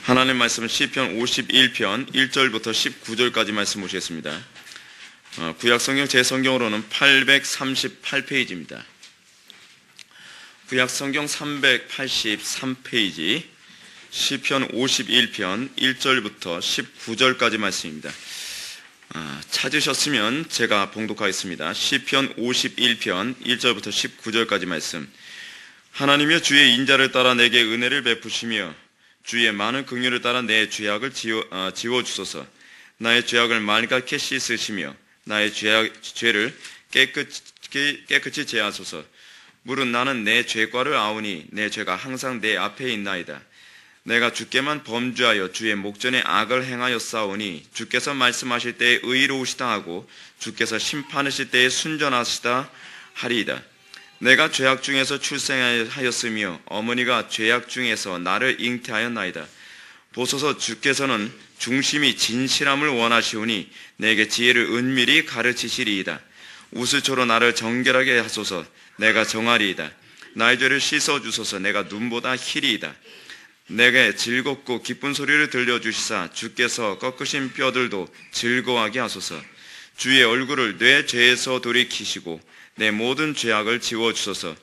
하나님 말씀은 시편 51편 1절부터 19절까지 말씀 보시겠습니다. 구약성경 제 성경으로는 838페이지입니다. 구약성경 383페이지 시편 51편 1절부터 19절까지 말씀입니다. 찾으셨으면 제가 봉독하겠습니다. 시편 51편 1절부터 19절까지 말씀. 하나님이여 주의 인자를 따라 내게 은혜를 베푸시며 주의 많은 긍휼을 따라 내 죄악을 지워주소서. 나의 죄악을 맑게 씻으시며 나의 죄를 깨끗이 제하소서. 물은 나는 내 죄과를 아오니 내 죄가 항상 내 앞에 있나이다. 내가 주께만 범죄하여 주의 목전에 악을 행하였사오니 주께서 말씀하실 때에 의로우시다 하고 주께서 심판하실 때에 순전하시다 하리이다. 내가 죄악 중에서 출생하였으며 어머니가 죄악 중에서 나를 잉태하였나이다. 보소서 주께서는 중심이 진실함을 원하시오니 내게 지혜를 은밀히 가르치시리이다. 우슬초로 나를 정결하게 하소서. 내가 정하리이다. 나의 죄를 씻어주소서. 내가 눈보다 희리이다. 내게 즐겁고 기쁜 소리를 들려주시사 주께서 꺾으신 뼈들도 즐거워하게 하소서. 주의 얼굴을 내 죄에서 돌이키시고 내 모든 죄악을 지워주소서.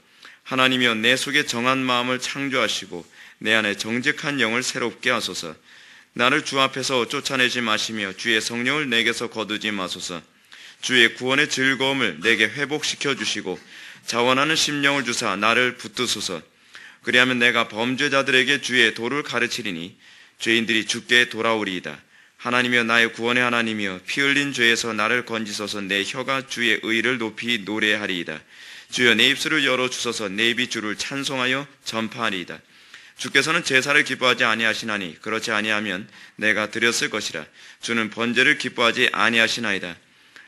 하나님이여 내 속에 정한 마음을 창조하시고 내 안에 정직한 영을 새롭게 하소서. 나를 주 앞에서 쫓아내지 마시며 주의 성령을 내게서 거두지 마소서. 주의 구원의 즐거움을 내게 회복시켜 주시고 자원하는 심령을 주사 나를 붙드소서. 그리하면 내가 범죄자들에게 주의 도를 가르치리니 죄인들이 주께 돌아오리이다. 하나님이여 나의 구원의 하나님이여 피 흘린 죄에서 나를 건지소서. 내 혀가 주의 의를 높이 노래하리이다. 주여 내 입술을 열어주소서. 내 입이 주를 찬송하여 전파하리이다. 주께서는 제사를 기뻐하지 아니하시나니 그렇지 아니하면 내가 드렸을 것이라. 주는 번제를 기뻐하지 아니하시나이다.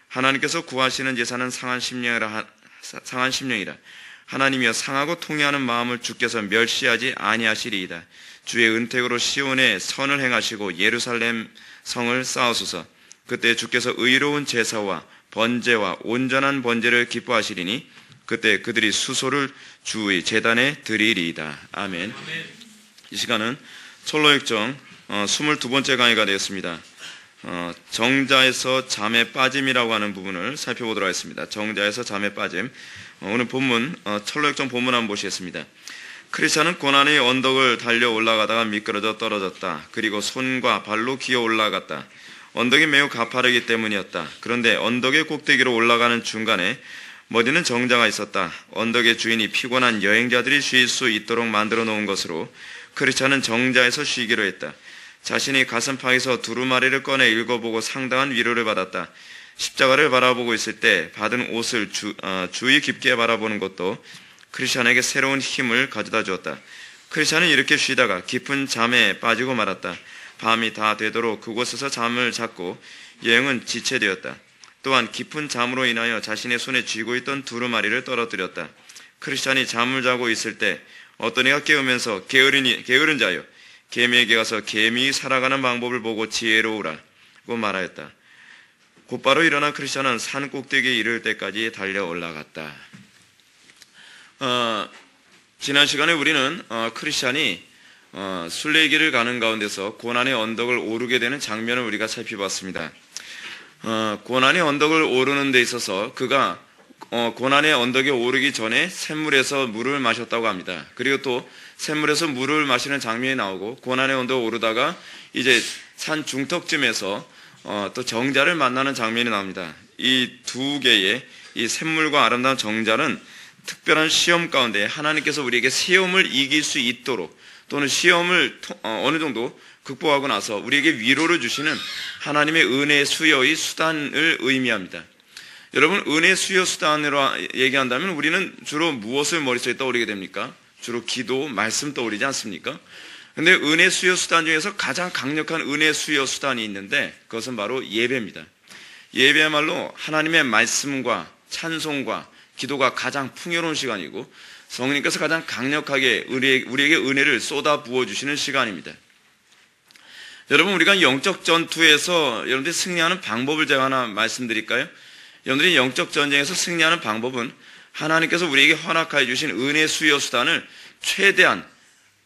하나님께서 구하시는 제사는 상한 심령이라. 하나님이여 상하고 통회하는 마음을 주께서 멸시하지 아니하시리이다. 주의 은택으로 시온에 선을 행하시고 예루살렘 성을 쌓으소서. 그때 주께서 의로운 제사와 번제와 온전한 번제를 기뻐하시리니 그때 그들이 수소를 주의 제단에 드리리이다. 아멘. 이 시간은 철로역정 22번째 강의가 되었습니다. 정자에서 잠에 빠짐이라고 하는 부분을 살펴보도록 하겠습니다. 정자에서 잠에 빠짐. 오늘 본문 철로역정 본문 한번 보시겠습니다. 크리스찬은 고난의 언덕을 달려 올라가다가 미끄러져 떨어졌다. 그리고 손과 발로 기어 올라갔다. 언덕이 매우 가파르기 때문이었다. 그런데 언덕의 꼭대기로 올라가는 중간에 머리는 정자가 있었다. 언덕의 주인이 피곤한 여행자들이 쉴 수 있도록 만들어 놓은 것으로 크리스찬은 정자에서 쉬기로 했다. 자신이 가슴팍에서 두루마리를 꺼내 읽어보고 상당한 위로를 받았다. 십자가를 바라보고 있을 때 받은 옷을 주의 깊게 바라보는 것도 크리스찬에게 새로운 힘을 가져다 주었다. 크리스찬은 이렇게 쉬다가 깊은 잠에 빠지고 말았다. 밤이 다 되도록 그곳에서 잠을 잤고 여행은 지체되었다. 또한 깊은 잠으로 인하여 자신의 손에 쥐고 있던 두루마리를 떨어뜨렸다. 크리스찬이 잠을 자고 있을 때 어떤 이가 깨우면서 게으른 자여 개미에게 가서 개미이 살아가는 방법을 보고 지혜로우라고 말하였다. 곧바로 일어난 크리스찬은 산 꼭대기에 이를 때까지 달려 올라갔다. 지난 시간에 우리는 크리스찬이 순례길을 가는 가운데서 고난의 언덕을 오르게 되는 장면을 우리가 살펴봤습니다. 고난의 언덕을 오르는 데 있어서 그가 고난의 언덕에 오르기 전에 샘물에서 물을 마셨다고 합니다. 그리고 또 샘물에서 물을 마시는 장면이 나오고 고난의 언덕을 오르다가 이제 산 중턱쯤에서 또 정자를 만나는 장면이 나옵니다. 이 두 개의 이 샘물과 아름다운 정자는 특별한 시험 가운데 하나님께서 우리에게 시험을 이길 수 있도록 또는 시험을 어느 정도 극복하고 나서 우리에게 위로를 주시는 하나님의 은혜의 수여의 수단을 의미합니다. 여러분, 은혜의 수여 수단으로 얘기한다면 우리는 주로 무엇을 머릿속에 떠오르게 됩니까? 주로 기도, 말씀 떠오르지 않습니까? 근데 은혜 수여 수단 중에서 가장 강력한 은혜 수여 수단이 있는데 그것은 바로 예배입니다. 예배야말로 하나님의 말씀과 찬송과 기도가 가장 풍요로운 시간이고 성령님께서 가장 강력하게 우리에게 은혜를 쏟아 부어주시는 시간입니다. 여러분, 우리가 영적 전투에서 여러분들이 승리하는 방법을 제가 하나 말씀드릴까요? 여러분들이 영적 전쟁에서 승리하는 방법은 하나님께서 우리에게 허락하여 주신 은혜 수여 수단을 최대한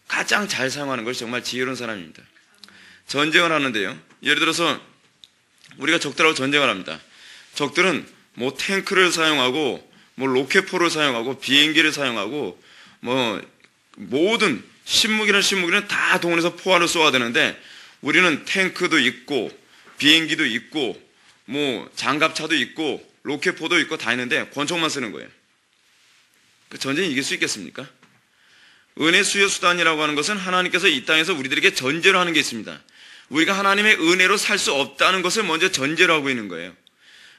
가장 잘 사용하는 것이 정말 지혜로운 사람입니다. 전쟁을 하는데요. 예를 들어서 우리가 적들하고 전쟁을 합니다. 적들은 뭐 탱크를 사용하고 뭐 로켓포를 사용하고 비행기를 사용하고 뭐 모든 신무기는 다 동원해서 포화를 쏘아야 되는데 우리는 탱크도 있고 비행기도 있고 뭐 장갑차도 있고 로켓포도 있고 다 있는데 권총만 쓰는 거예요. 그 전쟁이 이길 수 있겠습니까? 은혜 수요 수단이라고 하는 것은 하나님께서 이 땅에서 우리들에게 전제로 하는 게 있습니다. 우리가 하나님의 은혜로 살 수 없다는 것을 먼저 전제로 하고 있는 거예요.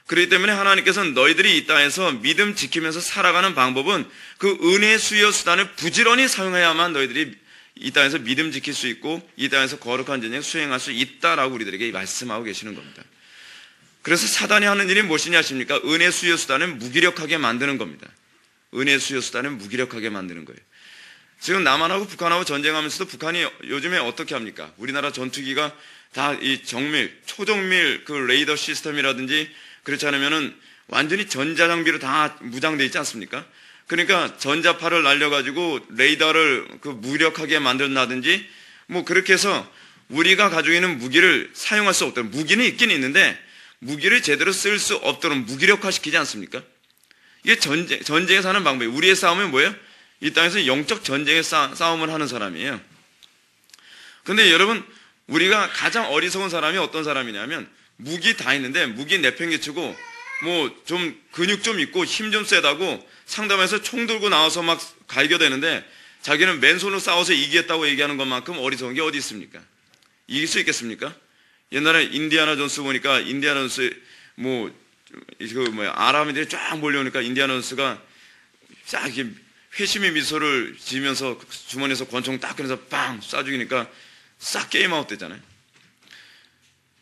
그렇기 때문에 하나님께서는 너희들이 이 땅에서 믿음 지키면서 살아가는 방법은 그 은혜 수요 수단을 부지런히 사용해야만 너희들이 이 땅에서 믿음 지킬 수 있고 이 땅에서 거룩한 전쟁 수행할 수 있다라고 우리들에게 말씀하고 계시는 겁니다. 그래서 사단이 하는 일이 무엇이냐 하십니까? 은혜 수요 수단을 무기력하게 만드는 겁니다. 은혜 수요 수단을 무기력하게 만드는 거예요. 지금 남한하고 북한하고 전쟁하면서도 북한이 요즘에 어떻게 합니까? 우리나라 전투기가 다 이 정밀, 초정밀 그 레이더 시스템이라든지 그렇지 않으면은 완전히 전자장비로 다 무장되어 있지 않습니까? 그러니까 전자파를 날려가지고 레이더를 그 무력하게 만든다든지 뭐 그렇게 해서 우리가 가지고 있는 무기를 사용할 수 없도록, 무기는 있긴 있는데 무기를 제대로 쓸 수 없도록 무기력화시키지 않습니까? 이게 전쟁에서 하는 방법이에요. 우리의 싸움은 뭐예요? 이 땅에서 영적 전쟁의 싸움을 하는 사람이에요. 근데 여러분, 우리가 가장 어리석은 사람이 어떤 사람이냐면 무기 다 있는데 무기 내팽개치고 뭐 좀 근육 좀 있고 힘 좀 세다고 상담해서 총 들고 나와서 막 갈겨대는데 자기는 맨손으로 싸워서 이기겠다고 얘기하는 것만큼 어리석은 게 어디 있습니까? 이길 수 있겠습니까? 옛날에 인디아나 존스 보니까 인디아나 존스 아람인들이 쫙 몰려오니까 인디아나 존스가 쫙 이렇게 회심의 미소를 지으면서 주머니에서 권총 딱 꺼내서 빵 쏴 죽이니까 싹 게임 아웃 됐잖아요.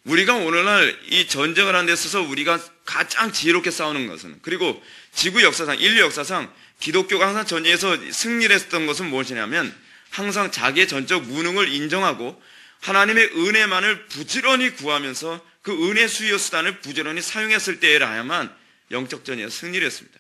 우리가 오늘날 이 전쟁을 하는 데 있어서 우리가 가장 지혜롭게 싸우는 것은, 그리고 지구 역사상, 인류 역사상 기독교가 항상 전쟁에서 승리를 했던 것은 무엇이냐면 항상 자기의 전적 무능을 인정하고 하나님의 은혜만을 부지런히 구하면서 그 은혜 수요 수단을 부지런히 사용했을 때에라야만 영적 전쟁에서 승리를 했습니다.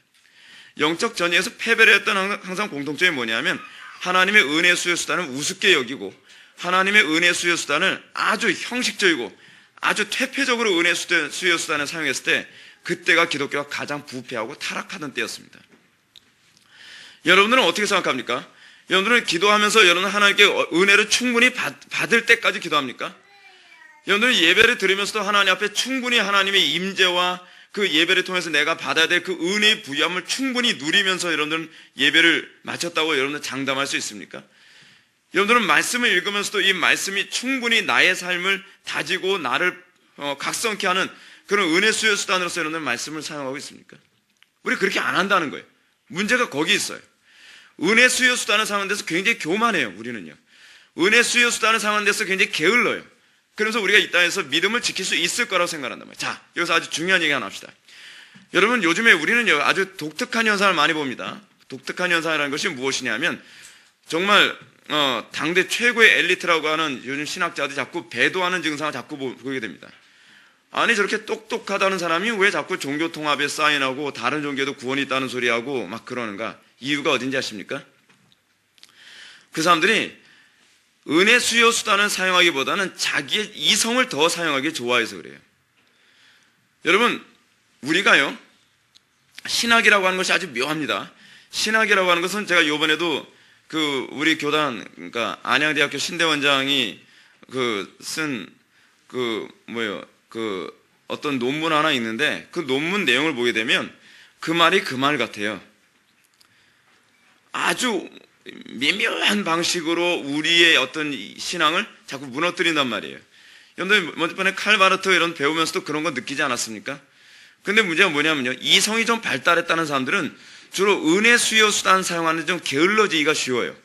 영적 전쟁에서 패배를 했던 항상 공통점이 뭐냐면 하나님의 은혜 수요 수단을 우습게 여기고 하나님의 은혜 수요 수단을 아주 형식적이고 아주 퇴폐적으로 은혜 수요 수단을 사용했을 때 그때가 기독교가 가장 부패하고 타락하던 때였습니다. 여러분들은 어떻게 생각합니까? 여러분들은 기도하면서 여러분은 하나님께 은혜를 충분히 받을 때까지 기도합니까? 여러분들은 예배를 드리면서도 하나님 앞에 충분히 하나님의 임재와 그 예배를 통해서 내가 받아야 될 그 은혜의 부여함을 충분히 누리면서 여러분들은 예배를 마쳤다고 여러분들 장담할 수 있습니까? 여러분들은 말씀을 읽으면서도 이 말씀이 충분히 나의 삶을 다지고 나를 각성케 하는 그런 은혜 수요 수단으로서 여러분들 말씀을 사용하고 있습니까? 우리 그렇게 안 한다는 거예요. 문제가 거기 있어요. 은혜 수요 수단을 사용하는 데서 굉장히 교만해요. 우리는요. 은혜 수요 수단을 사용하는 데서 굉장히 게을러요. 그래서 우리가 이 땅에서 믿음을 지킬 수 있을 거라고 생각한단 말이에요. 자, 여기서 아주 중요한 얘기 하나 합시다. 여러분, 요즘에 우리는 아주 독특한 현상을 많이 봅니다. 독특한 현상이라는 것이 무엇이냐면 정말 당대 최고의 엘리트라고 하는 요즘 신학자들이 자꾸 배도하는 증상을 자꾸 보게 됩니다. 아니, 저렇게 똑똑하다는 사람이 왜 자꾸 종교 통합에 사인하고 다른 종교에도 구원이 있다는 소리하고 막 그러는가? 이유가 어딘지 아십니까? 그 사람들이 은혜 수요 수단을 사용하기보다는 자기의 이성을 더 사용하기 좋아해서 그래요. 여러분, 우리가요, 신학이라고 하는 것이 아주 묘합니다. 신학이라고 하는 것은 제가 이번에도 우리 교단, 그러니까 안양대학교 신대원장이 쓴 어떤 논문 하나 있는데 그 논문 내용을 보게 되면 그 말이 그 말 같아요. 아주 미묘한 방식으로 우리의 어떤 신앙을 자꾸 무너뜨린단 말이에요. 여러분들 먼저 번에 칼바르트 이런 배우면서도 그런 거 느끼지 않았습니까? 근데 문제가 뭐냐면요, 이성이 좀 발달했다는 사람들은 주로 은혜 수요 수단 사용하는 데 좀 게을러지기가 쉬워요.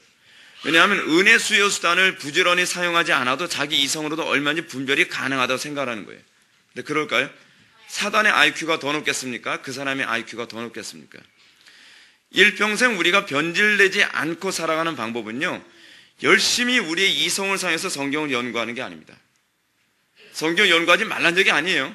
왜냐하면 은혜 수요 수단을 부지런히 사용하지 않아도 자기 이성으로도 얼마든지 분별이 가능하다고 생각하는 거예요. 근데 그럴까요? 사단의 IQ가 더 높겠습니까? 그 사람의 IQ가 더 높겠습니까? 일평생 우리가 변질되지 않고 살아가는 방법은요, 열심히 우리의 이성을 사용해서 성경을 연구하는 게 아닙니다. 성경 연구하지 말란 얘기 아니에요.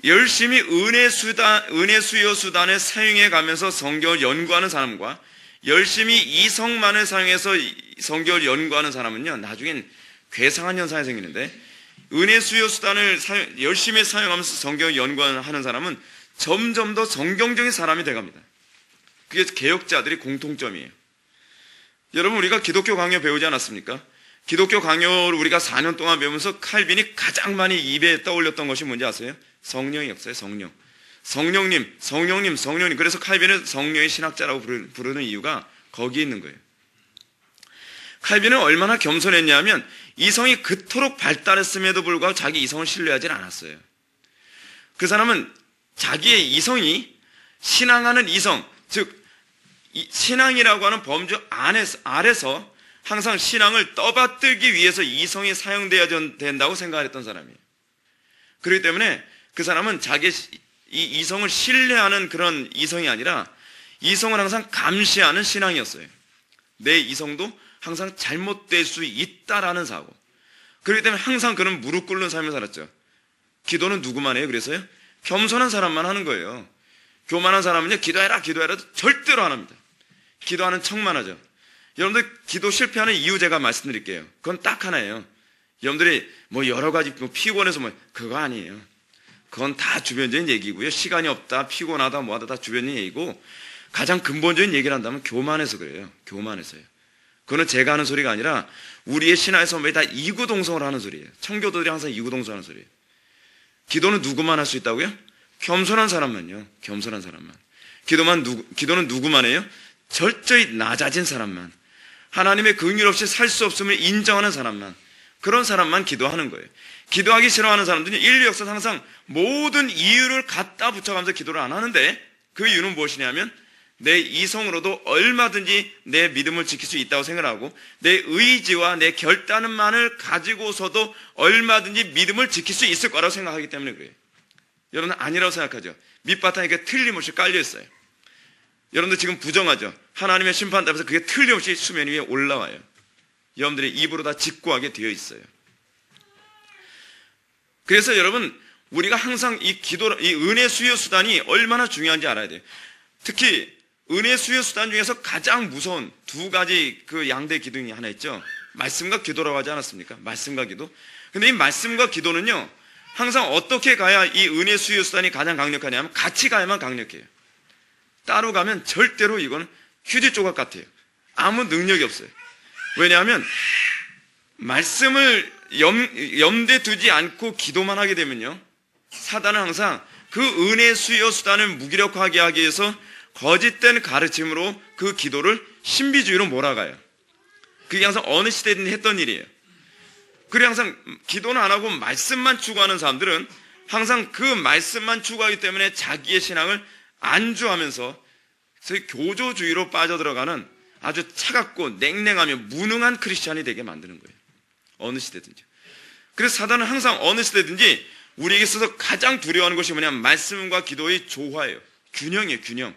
열심히 은혜 수요 수단을 사용해 가면서 성경을 연구하는 사람과 열심히 이성만을 사용해서 성경을 연구하는 사람은요, 나중엔 괴상한 현상이 생기는데, 은혜 수요 수단을 열심히 사용하면서 성경을 연구하는 사람은 점점 더 성경적인 사람이 돼갑니다. 그게 개혁자들의 공통점이에요. 여러분, 우리가 기독교 강요 배우지 않았습니까? 기독교 강요를 우리가 4년 동안 배우면서 칼빈이 가장 많이 입에 떠올렸던 것이 뭔지 아세요? 성령이었어요. 성령님. 그래서 칼빈은 성령의 신학자라고 부르는 이유가 거기에 있는 거예요. 칼빈은 얼마나 겸손했냐면 이성이 그토록 발달했음에도 불구하고 자기 이성을 신뢰하지 않았어요. 그 사람은 자기의 이성이 신앙하는 이성, 즉 신앙이라고 하는 범주 아래서 항상 신앙을 떠받들기 위해서 이성이 사용되어야 된다고 생각했던 사람이에요. 그렇기 때문에 그 사람은 자기의 이 이성을 신뢰하는 그런 이성이 아니라 이성을 항상 감시하는 신앙이었어요. 내 이성도 항상 잘못될 수 있다라는 사고. 그렇기 때문에 항상 그는 무릎 꿇는 삶을 살았죠. 기도는 누구만 해요? 그래서요? 겸손한 사람만 하는 거예요. 교만한 사람은요, 기도해라도 절대로 안 합니다. 기도하는 척만 하죠. 여러분들 기도 실패하는 이유 제가 말씀드릴게요. 그건 딱 하나예요. 여러분들이 뭐 여러 가지 피곤해서 그거 아니에요. 그건 다 주변적인 얘기고요. 시간이 없다, 피곤하다, 뭐하다 다 주변적인 얘기고, 가장 근본적인 얘기를 한다면 교만해서 그래요. 교만해서요. 그거는 제가 하는 소리가 아니라 우리의 신화의 선배들이 다 이구동성을 하는 소리예요. 청교도들이 항상 이구동성하는 소리예요. 기도는 누구만 할 수 있다고요? 겸손한 사람만요. 겸손한 사람만. 기도는 누구만 해요? 절저히 낮아진 사람만. 하나님의 긍휼 없이 살 수 없음을 인정하는 사람만. 그런 사람만 기도하는 거예요. 기도하기 싫어하는 사람들은 인류 역사에서 항상 모든 이유를 갖다 붙여가면서 기도를 안 하는데, 그 이유는 무엇이냐면 내 이성으로도 얼마든지 내 믿음을 지킬 수 있다고 생각하고 내 의지와 내 결단만을 가지고서도 얼마든지 믿음을 지킬 수 있을 거라고 생각하기 때문에 그래요. 여러분은 아니라고 생각하죠. 밑바탕에 그게 틀림없이 깔려 있어요. 여러분들 지금 부정하죠. 하나님의 심판답에서 그게 틀림없이 수면 위에 올라와요. 여러분들의 입으로 다 직구하게 되어 있어요. 그래서 여러분, 우리가 항상 이 은혜 수요 수단이 얼마나 중요한지 알아야 돼요. 특히 은혜 수요 수단 중에서 가장 무서운 두 가지 그 양대 기둥이 하나 있죠. 말씀과 기도라고 하지 않았습니까? 말씀과 기도. 근데 이 말씀과 기도는요, 항상 어떻게 가야 이 은혜 수요 수단이 가장 강력하냐면 같이 가야만 강력해요. 따로 가면 절대로 이건 휴지 조각 같아요. 아무 능력이 없어요. 왜냐하면 말씀을 염두에 두지 않고 기도만 하게 되면요, 사단은 항상 그 은혜 수요 수단을 무기력하게 하기 위해서 거짓된 가르침으로 그 기도를 신비주의로 몰아가요. 그게 항상 어느 시대든 했던 일이에요. 그래 항상 기도는 안 하고 말씀만 추구하는 사람들은 항상 그 말씀만 추구하기 때문에 자기의 신앙을 안주하면서 소위 교조주의로 빠져들어가는 아주 차갑고 냉랭하며 무능한 크리스찬이 되게 만드는 거예요. 어느 시대든지. 그래서 사단은 항상 어느 시대든지 우리에게 있어서 가장 두려워하는 것이 뭐냐면 말씀과 기도의 조화예요. 균형이에요. 균형.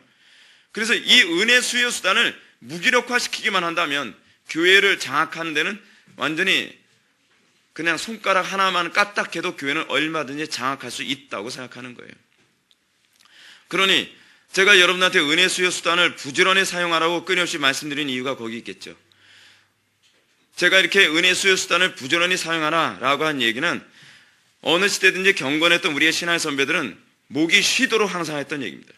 그래서 이 은혜 수요 수단을 무기력화시키기만 한다면 교회를 장악하는 데는 완전히 그냥 손가락 하나만 까딱해도 교회는 얼마든지 장악할 수 있다고 생각하는 거예요. 그러니 제가 여러분한테 은혜 수요 수단을 부지런히 사용하라고 끊임없이 말씀드린 이유가 거기 있겠죠. 제가 이렇게 은혜 수요 수단을 부지런히 사용하라라고 한 얘기는 어느 시대든지 경건했던 우리의 신앙의 선배들은 목이 쉬도록 항상 했던 얘기입니다.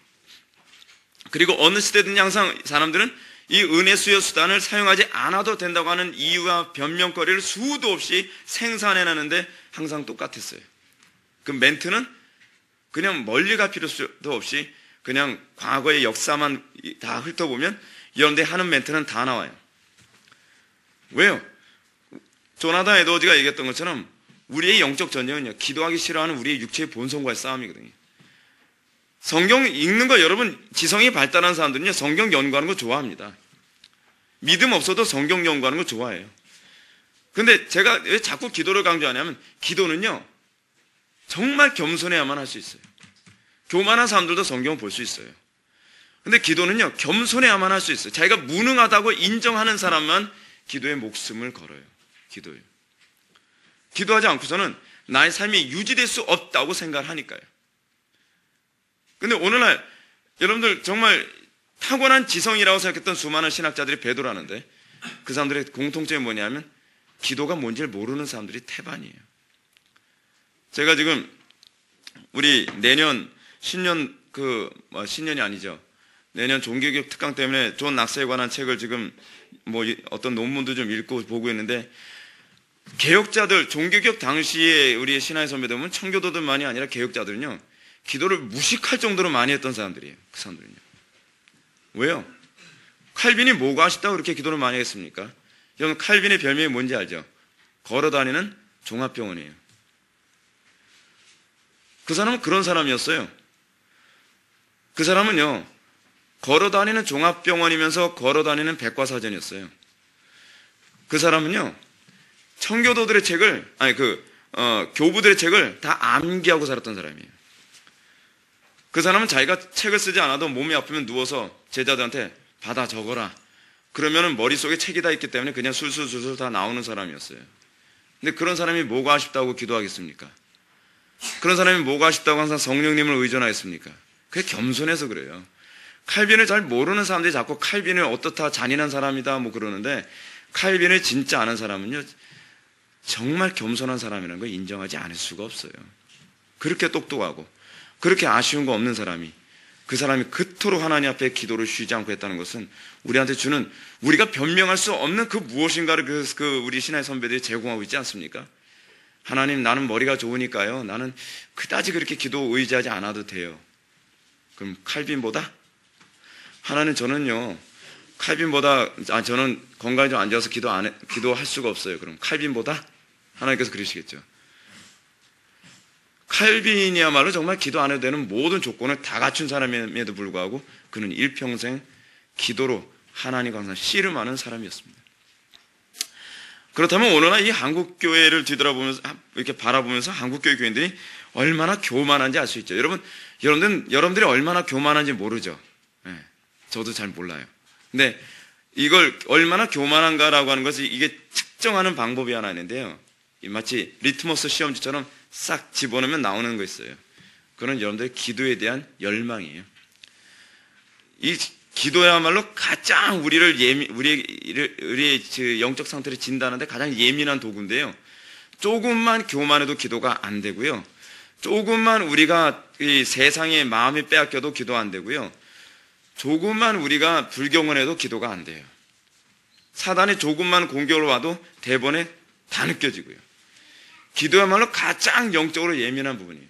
그리고 어느 시대든지 항상 사람들은 이 은혜 수요 수단을 사용하지 않아도 된다고 하는 이유와 변명거리를 수도 없이 생산해내는데 항상 똑같았어요. 그 멘트는 그냥 멀리 갈 필요도 없이 그냥 과거의 역사만 다 훑어보면 여러분들이 하는 멘트는 다 나와요. 왜요? 조나단 에드워즈가 얘기했던 것처럼 우리의 영적 전쟁은요, 기도하기 싫어하는 우리의 육체의 본성과의 싸움이거든요. 성경 읽는 거, 여러분 지성이 발달한 사람들은요, 성경 연구하는 거 좋아합니다. 믿음 없어도 성경 연구하는 거 좋아해요. 근데 제가 왜 자꾸 기도를 강조하냐면 기도는요, 정말 겸손해야만 할 수 있어요. 교만한 사람들도 성경을 볼 수 있어요. 근데 기도는요, 겸손해야만 할 수 있어요. 자기가 무능하다고 인정하는 사람만 기도에 목숨을 걸어요. 기도에. 기도하지 않고서는 나의 삶이 유지될 수 없다고 생각을 하니까요. 근데 오늘날 여러분들 정말 타고난 지성이라고 생각했던 수많은 신학자들이 배도를 하는데 그 사람들의 공통점이 뭐냐면 기도가 뭔지를 모르는 사람들이 태반이에요. 제가 지금 우리 내년 신년 신년이 아니죠. 내년 종교개혁 특강 때문에 존 낙서에 관한 책을 지금 어떤 논문도 좀 읽고 보고 있는데, 개혁자들, 종교개혁 당시에 우리의 신화의 선배들 보면 청교도들만이 아니라 개혁자들은요, 기도를 무식할 정도로 많이 했던 사람들이에요. 그 사람들은요. 왜요? 칼빈이 뭐가 아쉽다고 그렇게 기도를 많이 했습니까? 여러분, 칼빈의 별명이 뭔지 알죠? 걸어다니는 종합병원이에요. 그 사람은 그런 사람이었어요. 그 사람은요, 걸어다니는 종합병원이면서 걸어다니는 백과사전이었어요. 그 사람은요, 청교도들의 책을, 교부들의 책을 다 암기하고 살았던 사람이에요. 그 사람은 자기가 책을 쓰지 않아도 몸이 아프면 누워서 제자들한테 받아 적어라. 그러면은 머릿속에 책이 다 있기 때문에 그냥 술술술술 다 나오는 사람이었어요. 근데 그런 사람이 뭐가 아쉽다고 기도하겠습니까? 그런 사람이 뭐가 아쉽다고 항상 성령님을 의존하겠습니까? 그게 겸손해서 그래요. 칼빈을 잘 모르는 사람들이 자꾸 칼빈을 어떻다, 잔인한 사람이다 그러는데, 칼빈을 진짜 아는 사람은요, 정말 겸손한 사람이라는 걸 인정하지 않을 수가 없어요. 그렇게 똑똑하고 그렇게 아쉬운 거 없는 사람이, 그 사람이 그토록 하나님 앞에 기도를 쉬지 않고 했다는 것은 우리한테 주는, 우리가 변명할 수 없는 그 무엇인가를 우리 신화의 선배들이 제공하고 있지 않습니까? 하나님, 나는 머리가 좋으니까요, 나는 그다지 그렇게 기도 의지하지 않아도 돼요. 그럼 칼빈보다? 하나님, 저는요, 저는 건강이 좀 안 좋아서 기도할 수가 없어요. 그럼 칼빈보다? 하나님께서 그러시겠죠. 칼빈이야말로 정말 기도 안 해도 되는 모든 조건을 다 갖춘 사람임에도 불구하고 그는 일평생 기도로 하나님과 항상 씨름하는 사람이었습니다. 그렇다면 오늘날 이 한국교회를 뒤돌아보면서, 이렇게 바라보면서 한국교회 교인들이 얼마나 교만한지 알 수 있죠. 여러분들이 얼마나 교만한지 모르죠. 네, 저도 잘 몰라요. 근데 이걸 얼마나 교만한가라고 하는 것이, 이게 측정하는 방법이 하나 있는데요. 마치 리트머스 시험지처럼 싹 집어넣으면 나오는 거 있어요. 그건 여러분들의 기도에 대한 열망이에요. 이 기도야말로 가장 우리의 영적 상태를 진단하는데 가장 예민한 도구인데요. 조금만 교만해도 기도가 안 되고요. 조금만 우리가 이 세상의 마음이 빼앗겨도 기도 안 되고요. 조금만 우리가 불경을 해도 기도가 안 돼요. 사단이 조금만 공격을 와도 대번에 다 느껴지고요. 기도야말로 가장 영적으로 예민한 부분이에요.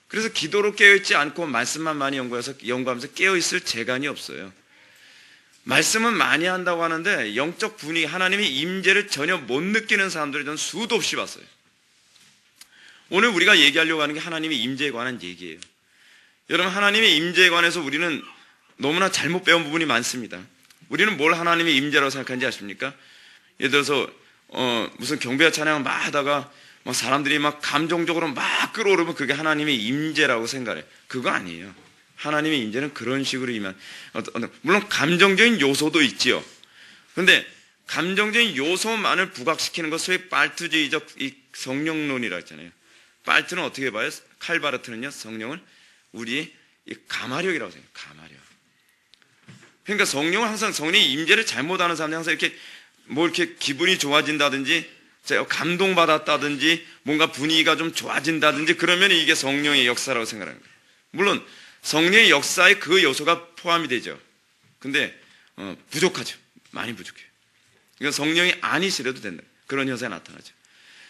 그래서 기도로 깨어있지 않고 말씀만 많이 연구하면서 깨어있을 재간이 없어요. 말씀은 많이 한다고 하는데 영적 분위기, 하나님의 임재를 전혀 못 느끼는 사람들을 저는 수도 없이 봤어요. 오늘 우리가 얘기하려고 하는 게 하나님의 임재에 관한 얘기예요. 여러분, 하나님의 임재에 관해서 우리는 너무나 잘못 배운 부분이 많습니다. 우리는 뭘 하나님의 임재라고 생각하는지 아십니까? 예를 들어서 무슨 경배와 찬양을 막 하다가 사람들이 막 감정적으로 막 끌어오르면 그게 하나님의 임재라고 생각해요. 그거 아니에요. 하나님의 임재는 그런 식으로 물론 감정적인 요소도 있지요. 그런데 감정적인 요소만을 부각시키는 것, 소위 빨트주의적 이 성령론이라고 했잖아요. 빨트는 어떻게 봐요? 칼바르트는요, 성령을 우리의 이 가마력이라고 생각해요. 가마력. 그러니까 성령을 항상, 성령의 임재를 잘못하는 사람들이 항상 이렇게 기분이 좋아진다든지 제가 감동받았다든지 뭔가 분위기가 좀 좋아진다든지 그러면 이게 성령의 역사라고 생각하는 거예요. 물론 성령의 역사에 그 요소가 포함이 되죠. 근데 부족하죠. 많이 부족해요. 그러니까 성령이 아니시려도 된다. 그런 현상이 나타나죠.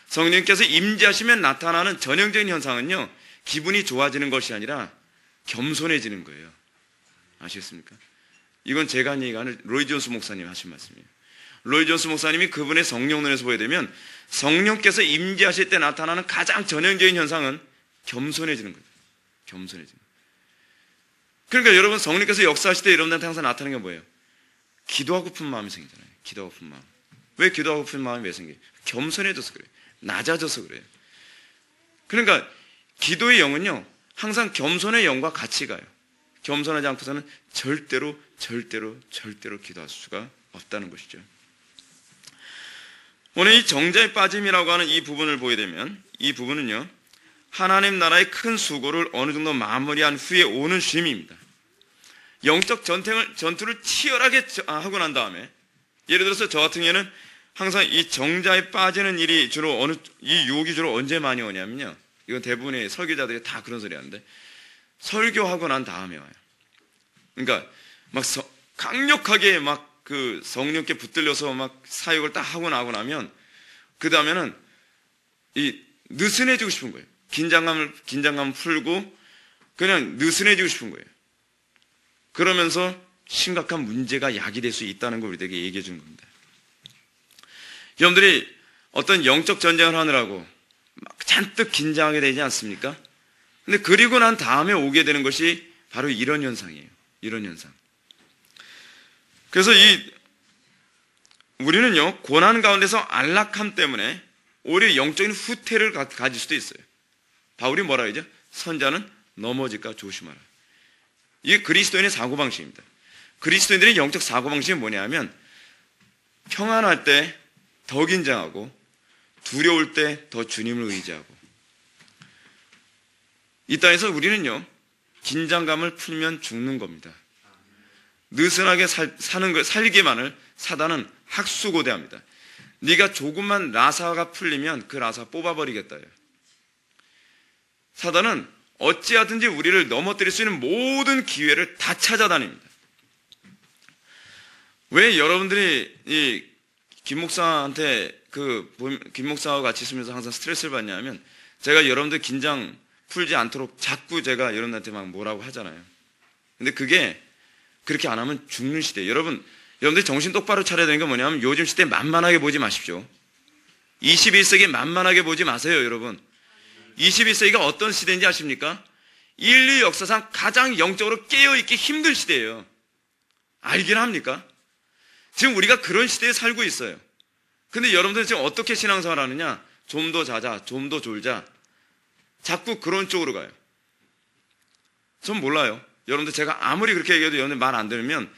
성령께서 임재하시면 나타나는 전형적인 현상은요, 기분이 좋아지는 것이 아니라 겸손해지는 거예요. 아시겠습니까? 이건 제가 한 얘기가 아니라 로이 존스 목사님 하신 말씀이에요. 로이 존스 목사님이 그분의 성령론에서 보게 되면 성령께서 임재하실 때 나타나는 가장 전형적인 현상은 겸손해지는 거예요. 겸손해지는 거예요. 그러니까 여러분, 성령께서 역사하실 때 여러분들한테 항상 나타나는 게 뭐예요? 기도하고픈 마음이 생기잖아요. 기도하고픈 마음. 왜 기도하고픈 마음이 왜 생겨요? 겸손해져서 그래요. 낮아져서 그래요. 그러니까 기도의 영은요, 항상 겸손의 영과 같이 가요. 겸손하지 않고서는 절대로 기도할 수가 없다는 것이죠. 오늘 이 정죄에 빠짐이라고 하는 이 부분을 보게 되면, 이 부분은요, 하나님 나라의 큰 수고를 어느 정도 마무리한 후에 오는 쉼입니다. 영적 전투를 치열하게 하고 난 다음에, 예를 들어서 저 같은 경우에는 항상 이 정자에 빠지는 일이 주로 이 유혹이 주로 언제 많이 오냐면요. 이건 대부분의 설교자들이 다 그런 소리 하는데, 설교하고 난 다음에 와요. 그러니까 막 강력하게 막 그 성령께 붙들려서 막 사역을 딱 하고 나고 나면, 그 다음에는 이 느슨해지고 싶은 거예요. 긴장감을 풀고 그냥 느슨해지고 싶은 거예요. 그러면서 심각한 문제가 야기될 수 있다는 걸 우리에게 얘기해 주는 겁니다. 여러분들이 어떤 영적 전쟁을 하느라고 막 잔뜩 긴장하게 되지 않습니까? 근데 그리고 난 다음에 오게 되는 것이 바로 이런 현상이에요. 이런 현상. 그래서 우리는요, 고난 가운데서 안락함 때문에 오히려 영적인 후퇴를 가질 수도 있어요. 바울이 뭐라 그러죠? 선자는 넘어질까 조심하라. 이게 그리스도인의 사고방식입니다. 그리스도인들의 영적 사고방식이 뭐냐면, 평안할 때 더 긴장하고 두려울 때 더 주님을 의지하고. 이 땅에서 우리는요, 긴장감을 풀면 죽는 겁니다. 느슨하게 살기만을 사단은 학수고대합니다. 네가 조금만 라사가 풀리면 그 라사 뽑아버리겠다요. 사단은 어찌하든지 우리를 넘어뜨릴 수 있는 모든 기회를 다 찾아다닙니다. 왜 여러분들이 이 김 목사한테 김 목사와 같이 있으면서 항상 스트레스를 받냐면, 제가 여러분들 긴장 풀지 않도록 자꾸 제가 여러분들한테 막 뭐라고 하잖아요. 근데 그게 그렇게 안 하면 죽는 시대예요. 여러분들 정신 똑바로 차려야 되는 게 뭐냐면, 요즘 시대 만만하게 보지 마십시오. 21세기 만만하게 보지 마세요, 여러분. 21세기가 어떤 시대인지 아십니까? 인류 역사상 가장 영적으로 깨어있기 힘든 시대예요. 알긴 합니까? 지금 우리가 그런 시대에 살고 있어요. 근데 여러분들 지금 어떻게 신앙생활 하느냐? 좀 더 자자, 좀 더 졸자. 자꾸 그런 쪽으로 가요. 전 몰라요. 여러분들 제가 아무리 그렇게 얘기해도 여러분들 말 안 들으면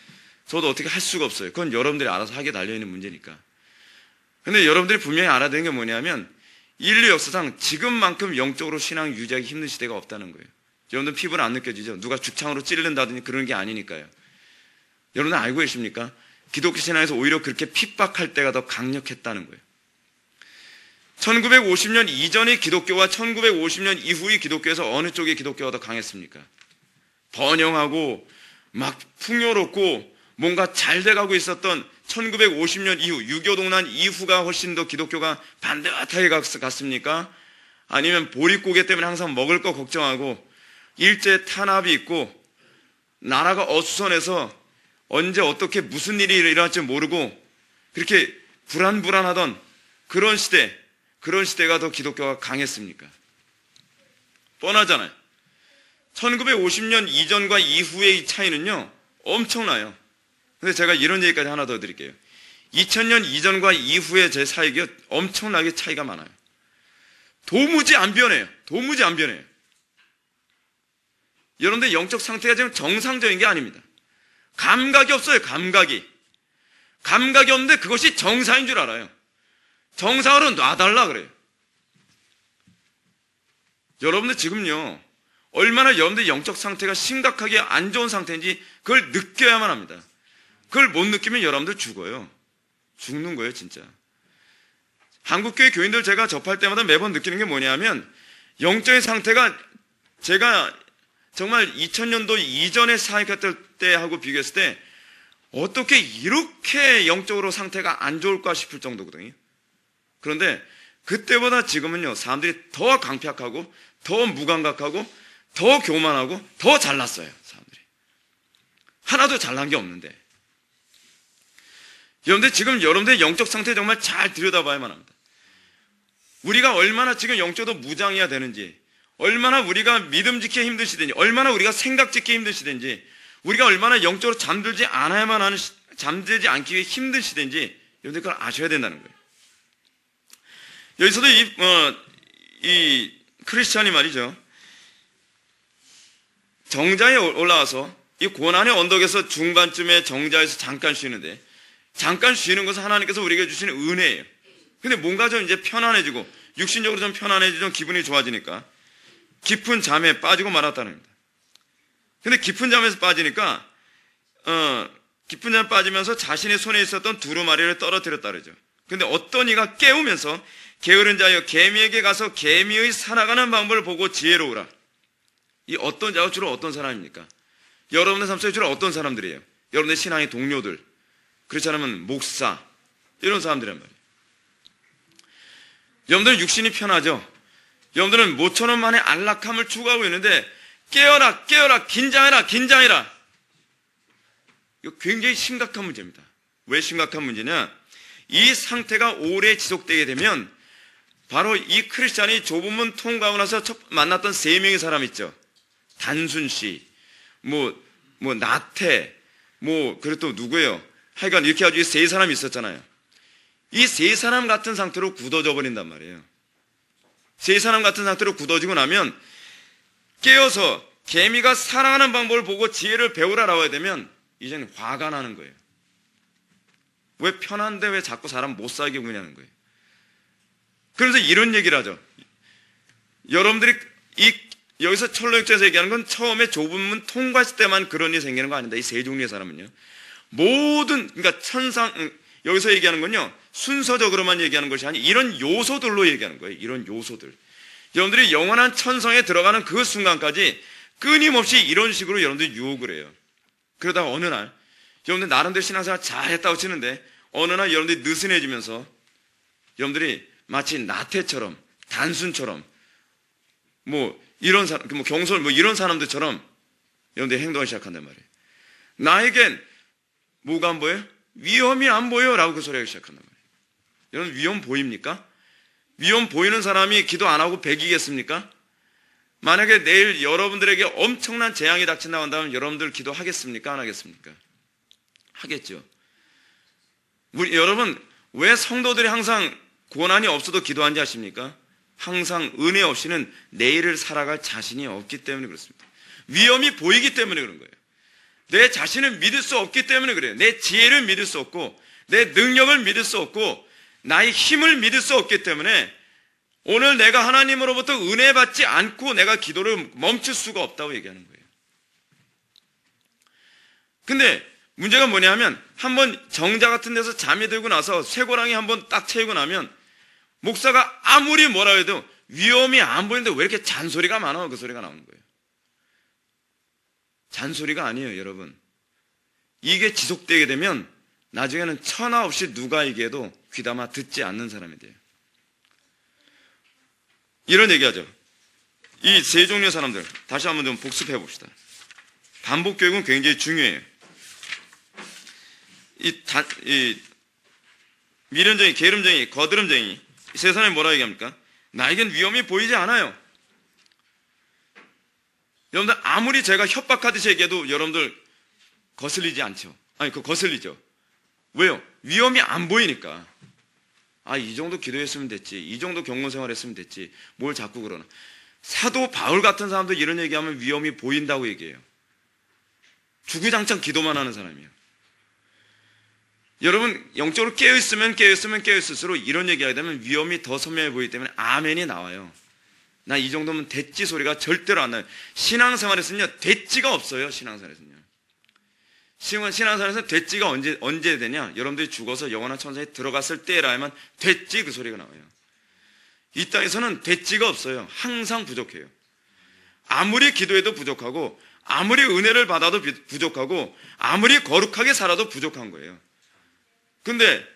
저도 어떻게 할 수가 없어요. 그건 여러분들이 알아서 하게 달려있는 문제니까. 근데 여러분들이 분명히 알아야 되는 게 뭐냐면, 인류 역사상 지금만큼 영적으로 신앙 유지하기 힘든 시대가 없다는 거예요. 여러분들 피부는 안 느껴지죠? 누가 죽창으로 찌른다든지 그런 게 아니니까요. 여러분들 알고 계십니까? 기독교 신앙에서 오히려 그렇게 핍박할 때가 더 강력했다는 거예요. 1950년 이전의 기독교와 1950년 이후의 기독교에서 어느 쪽의 기독교가 더 강했습니까? 번영하고 막 풍요롭고 뭔가 잘 돼가고 있었던 1950년 이후, 6.25 동란 이후가 훨씬 더 기독교가 반듯하게 갔습니까? 아니면 보릿고개 때문에 항상 먹을 거 걱정하고 일제 탄압이 있고 나라가 어수선해서 언제 어떻게 무슨 일이 일어날지 모르고 그렇게 불안하던 그런 시대가 더 기독교가 강했습니까? 뻔하잖아요. 1950년 이전과 이후의 차이는요, 엄청나요. 근데 제가 이런 얘기까지 하나 더 드릴게요. 2000년 이전과 이후의 제 사역이 엄청나게 차이가 많아요. 도무지 안 변해요. 도무지 안 변해요. 여러분들 영적 상태가 지금 정상적인 게 아닙니다. 감각이 없어요. 감각이 없는데 그것이 정상인 줄 알아요. 정상으로 놔달라 그래요. 여러분들 지금요, 얼마나 여러분들 영적 상태가 심각하게 안 좋은 상태인지 그걸 느껴야만 합니다. 그걸 못 느끼면 여러분들 죽어요. 죽는 거예요, 진짜. 한국교회 교인들 제가 접할 때마다 매번 느끼는 게 뭐냐면, 영적인 상태가 제가 정말 2000년도 이전에 사역했을 때하고 비교했을 때 어떻게 이렇게 영적으로 상태가 안 좋을까 싶을 정도거든요. 그런데 그때보다 지금은요, 사람들이 더 강팍하고 더 무감각하고 더 교만하고 더 잘났어요. 사람들이 하나도 잘난 게 없는데. 여러분들 지금 여러분들의 영적 상태 정말 잘 들여다봐야만 합니다. 우리가 얼마나 지금 영적으로 무장해야 되는지, 얼마나 우리가 믿음 지키기 힘든 시대인지, 얼마나 우리가 생각 짓기 힘든 시대인지, 우리가 얼마나 영적으로 잠들지 않아야만 하는, 잠들지 않기 위해 힘든 시대인지 여러분들 그걸 아셔야 된다는 거예요. 여기서도 이 크리스찬이 말이죠, 정자에 올라와서 이 고난의 언덕에서 중반쯤에 정자에서 잠깐 쉬는데, 잠깐 쉬는 것은 하나님께서 우리에게 주시는 은혜예요. 근데 뭔가 좀 이제 편안해지고 육신적으로 좀 편안해지고 좀 기분이 좋아지니까 깊은 잠에 빠지고 말았다는 겁니다. 근데 깊은 잠에서 빠지니까 깊은 잠에 빠지면서 자신의 손에 있었던 두루마리를 떨어뜨렸다 그러죠. 근데 어떤 이가 깨우면서 게으른 자여 개미에게 가서 개미의 살아가는 방법을 보고 지혜로우라. 이 어떤 자가 주로 어떤 사람입니까? 여러분의 삶 속에 주로 어떤 사람들이에요? 여러분의 신앙의 동료들, 그렇지 않으면 목사, 이런 사람들이란 말이에요. 여러분들은 육신이 편하죠? 여러분들은 모처럼 만의 안락함을 추구하고 있는데 깨어라, 깨어라, 긴장해라, 긴장해라. 이거 굉장히 심각한 문제입니다. 왜 심각한 문제냐? 이 상태가 오래 지속되게 되면 바로 이 크리스찬이 좁은 문 통과하고 나서 만났던 3명의 사람 있죠. 단순씨, 나태, 그리고 또 누구예요? 하여간 이렇게 아주 3사람이 있었잖아요. 이 3사람 같은 상태로 굳어져 버린단 말이에요. 3사람 같은 상태로 굳어지고 나면 깨어서 개미가 살아가는 방법을 보고 지혜를 배우라 나와야 되면 이제는 화가 나는 거예요. 왜 편한데 왜 자꾸 사람 못 살게 구냐는 거예요. 그래서 이런 얘기를 하죠. 여러분들이 여기서 철로역자에서 얘기하는 건 처음에 좁은 문 통과했을 때만 그런 일이 생기는 거 아닙니다. 이 3종류의 사람은요. 그러니까 여기서 얘기하는 건요, 순서적으로만 얘기하는 것이 아니 이런 요소들로 얘기하는 거예요. 이런 요소들. 여러분들이 영원한 천성에 들어가는 그 순간까지 끊임없이 이런 식으로 여러분들이 유혹을 해요. 그러다가 어느 날 여러분들 나름대로 신앙생활 잘했다고 치는데 어느 날 여러분들이 느슨해지면서 여러분들이 마치 나태처럼 단순처럼 이런 사람, 경솔 이런 사람들처럼 여러분들이 행동을 시작한단 말이에요. 나에겐 뭐가 안 보여요? 위험이 안 보여 라고 그 소리하기 시작한단 말이에요. 여러분 위험 보입니까? 위험 보이는 사람이 기도 안 하고 배기겠습니까? 만약에 내일 여러분들에게 엄청난 재앙이 닥친다고 한다면 여러분들 기도하겠습니까? 안 하겠습니까? 하겠죠. 여러분 왜 성도들이 항상 고난이 없어도 기도하는지 아십니까? 항상 은혜 없이는 내일을 살아갈 자신이 없기 때문에 그렇습니다. 위험이 보이기 때문에 그런 거예요. 내 자신을 믿을 수 없기 때문에 그래요. 내 지혜를 믿을 수 없고 내 능력을 믿을 수 없고 나의 힘을 믿을 수 없기 때문에 오늘 내가 하나님으로부터 은혜 받지 않고 내가 기도를 멈출 수가 없다고 얘기하는 거예요. 근데 문제가 뭐냐면 한번 정자 같은 데서 잠이 들고 나서 쇠고랑이 한번 딱 채우고 나면 목사가 아무리 뭐라 해도 위험이 안 보이는데 왜 이렇게 잔소리가 많아? 그 소리가 나오는 거예요. 잔소리가 아니에요, 여러분. 이게 지속되게 되면 나중에는 천하 없이 누가 얘기해도 귀담아 듣지 않는 사람이 돼요. 이런 얘기하죠. 이 3종류의 사람들 다시 한번 좀 복습해 봅시다. 반복 교육은 굉장히 중요해요. 이 미련쟁이, 게으름쟁이, 거드름쟁이 이 3사람이 뭐라 얘기합니까? 나에겐 위험이 보이지 않아요. 여러분들 아무리 제가 협박하듯이 얘기해도 여러분들 거슬리지 않죠. 거슬리죠. 왜요? 위험이 안 보이니까. 이 정도 기도했으면 됐지. 이 정도 경건생활 했으면 됐지. 뭘 자꾸 그러나. 사도 바울 같은 사람도 이런 얘기하면 위험이 보인다고 얘기해요. 주구장창 기도만 하는 사람이에요. 여러분 영적으로 깨어있을수록 이런 얘기하게 되면 위험이 더 선명해 보이기 때문에 아멘이 나와요. 나 이 정도면 됐지 소리가 절대로 안 나요. 신앙생활에서는요 됐지가 없어요. 신앙생활에서는요. 신앙생활에서 됐지가 언제 되냐? 여러분들이 죽어서 영원한 천사에 들어갔을 때라야만 됐지 그 소리가 나와요. 이 땅에서는 됐지가 없어요. 항상 부족해요. 아무리 기도해도 부족하고 아무리 은혜를 받아도 부족하고 아무리 거룩하게 살아도 부족한 거예요. 근데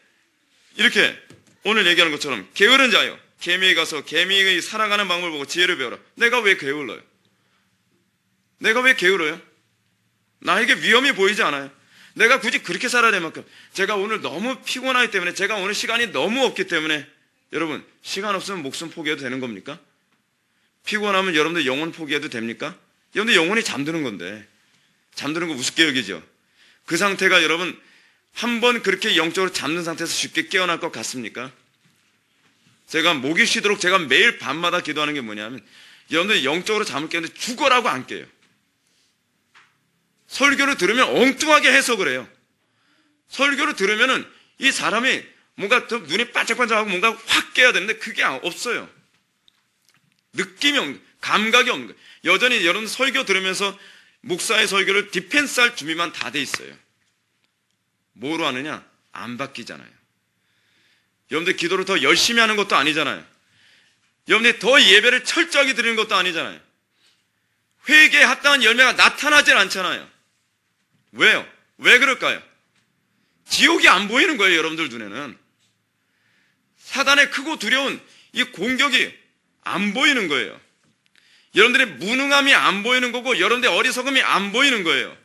이렇게 오늘 얘기하는 것처럼 게으른 자요 개미에 가서 개미의 살아가는 방법을 보고 지혜를 배워라. 내가 왜 게을러요? 내가 왜 게을러요? 나에게 위험이 보이지 않아요. 내가 굳이 그렇게 살아야 될 만큼 제가 오늘 너무 피곤하기 때문에 제가 오늘 시간이 너무 없기 때문에 여러분 시간 없으면 목숨 포기해도 되는 겁니까? 피곤하면 여러분들 영혼 포기해도 됩니까? 여러분들 영혼이 잠드는 건데 잠드는 거 우습게 여기죠. 그 상태가 여러분 한번 그렇게 영적으로 잠든 상태에서 쉽게 깨어날 것 같습니까? 제가 목이 쉬도록 제가 매일 밤마다 기도하는 게 뭐냐면 여러분들 영적으로 잠을 깨는데 죽어라고 안 깨요. 설교를 들으면 엉뚱하게 해석을 해요. 설교를 들으면은 이 사람이 뭔가 더 눈이 반짝반짝하고 뭔가 확 깨야 되는데 그게 없어요. 느낌이 없는, 감각이 없는 거예요. 여전히 여러분 설교 들으면서 목사의 설교를 디펜스할 준비만 다 돼 있어요. 뭐로 하느냐? 안 바뀌잖아요. 여러분들 기도를 더 열심히 하는 것도 아니잖아요. 여러분들이 더 예배를 철저하게 드리는 것도 아니잖아요. 회개에 합당한 열매가 나타나질 않잖아요. 왜요? 왜 그럴까요? 지옥이 안 보이는 거예요, 여러분들 눈에는. 사단의 크고 두려운 이 공격이 안 보이는 거예요. 여러분들의 무능함이 안 보이는 거고, 여러분들의 어리석음이 안 보이는 거예요.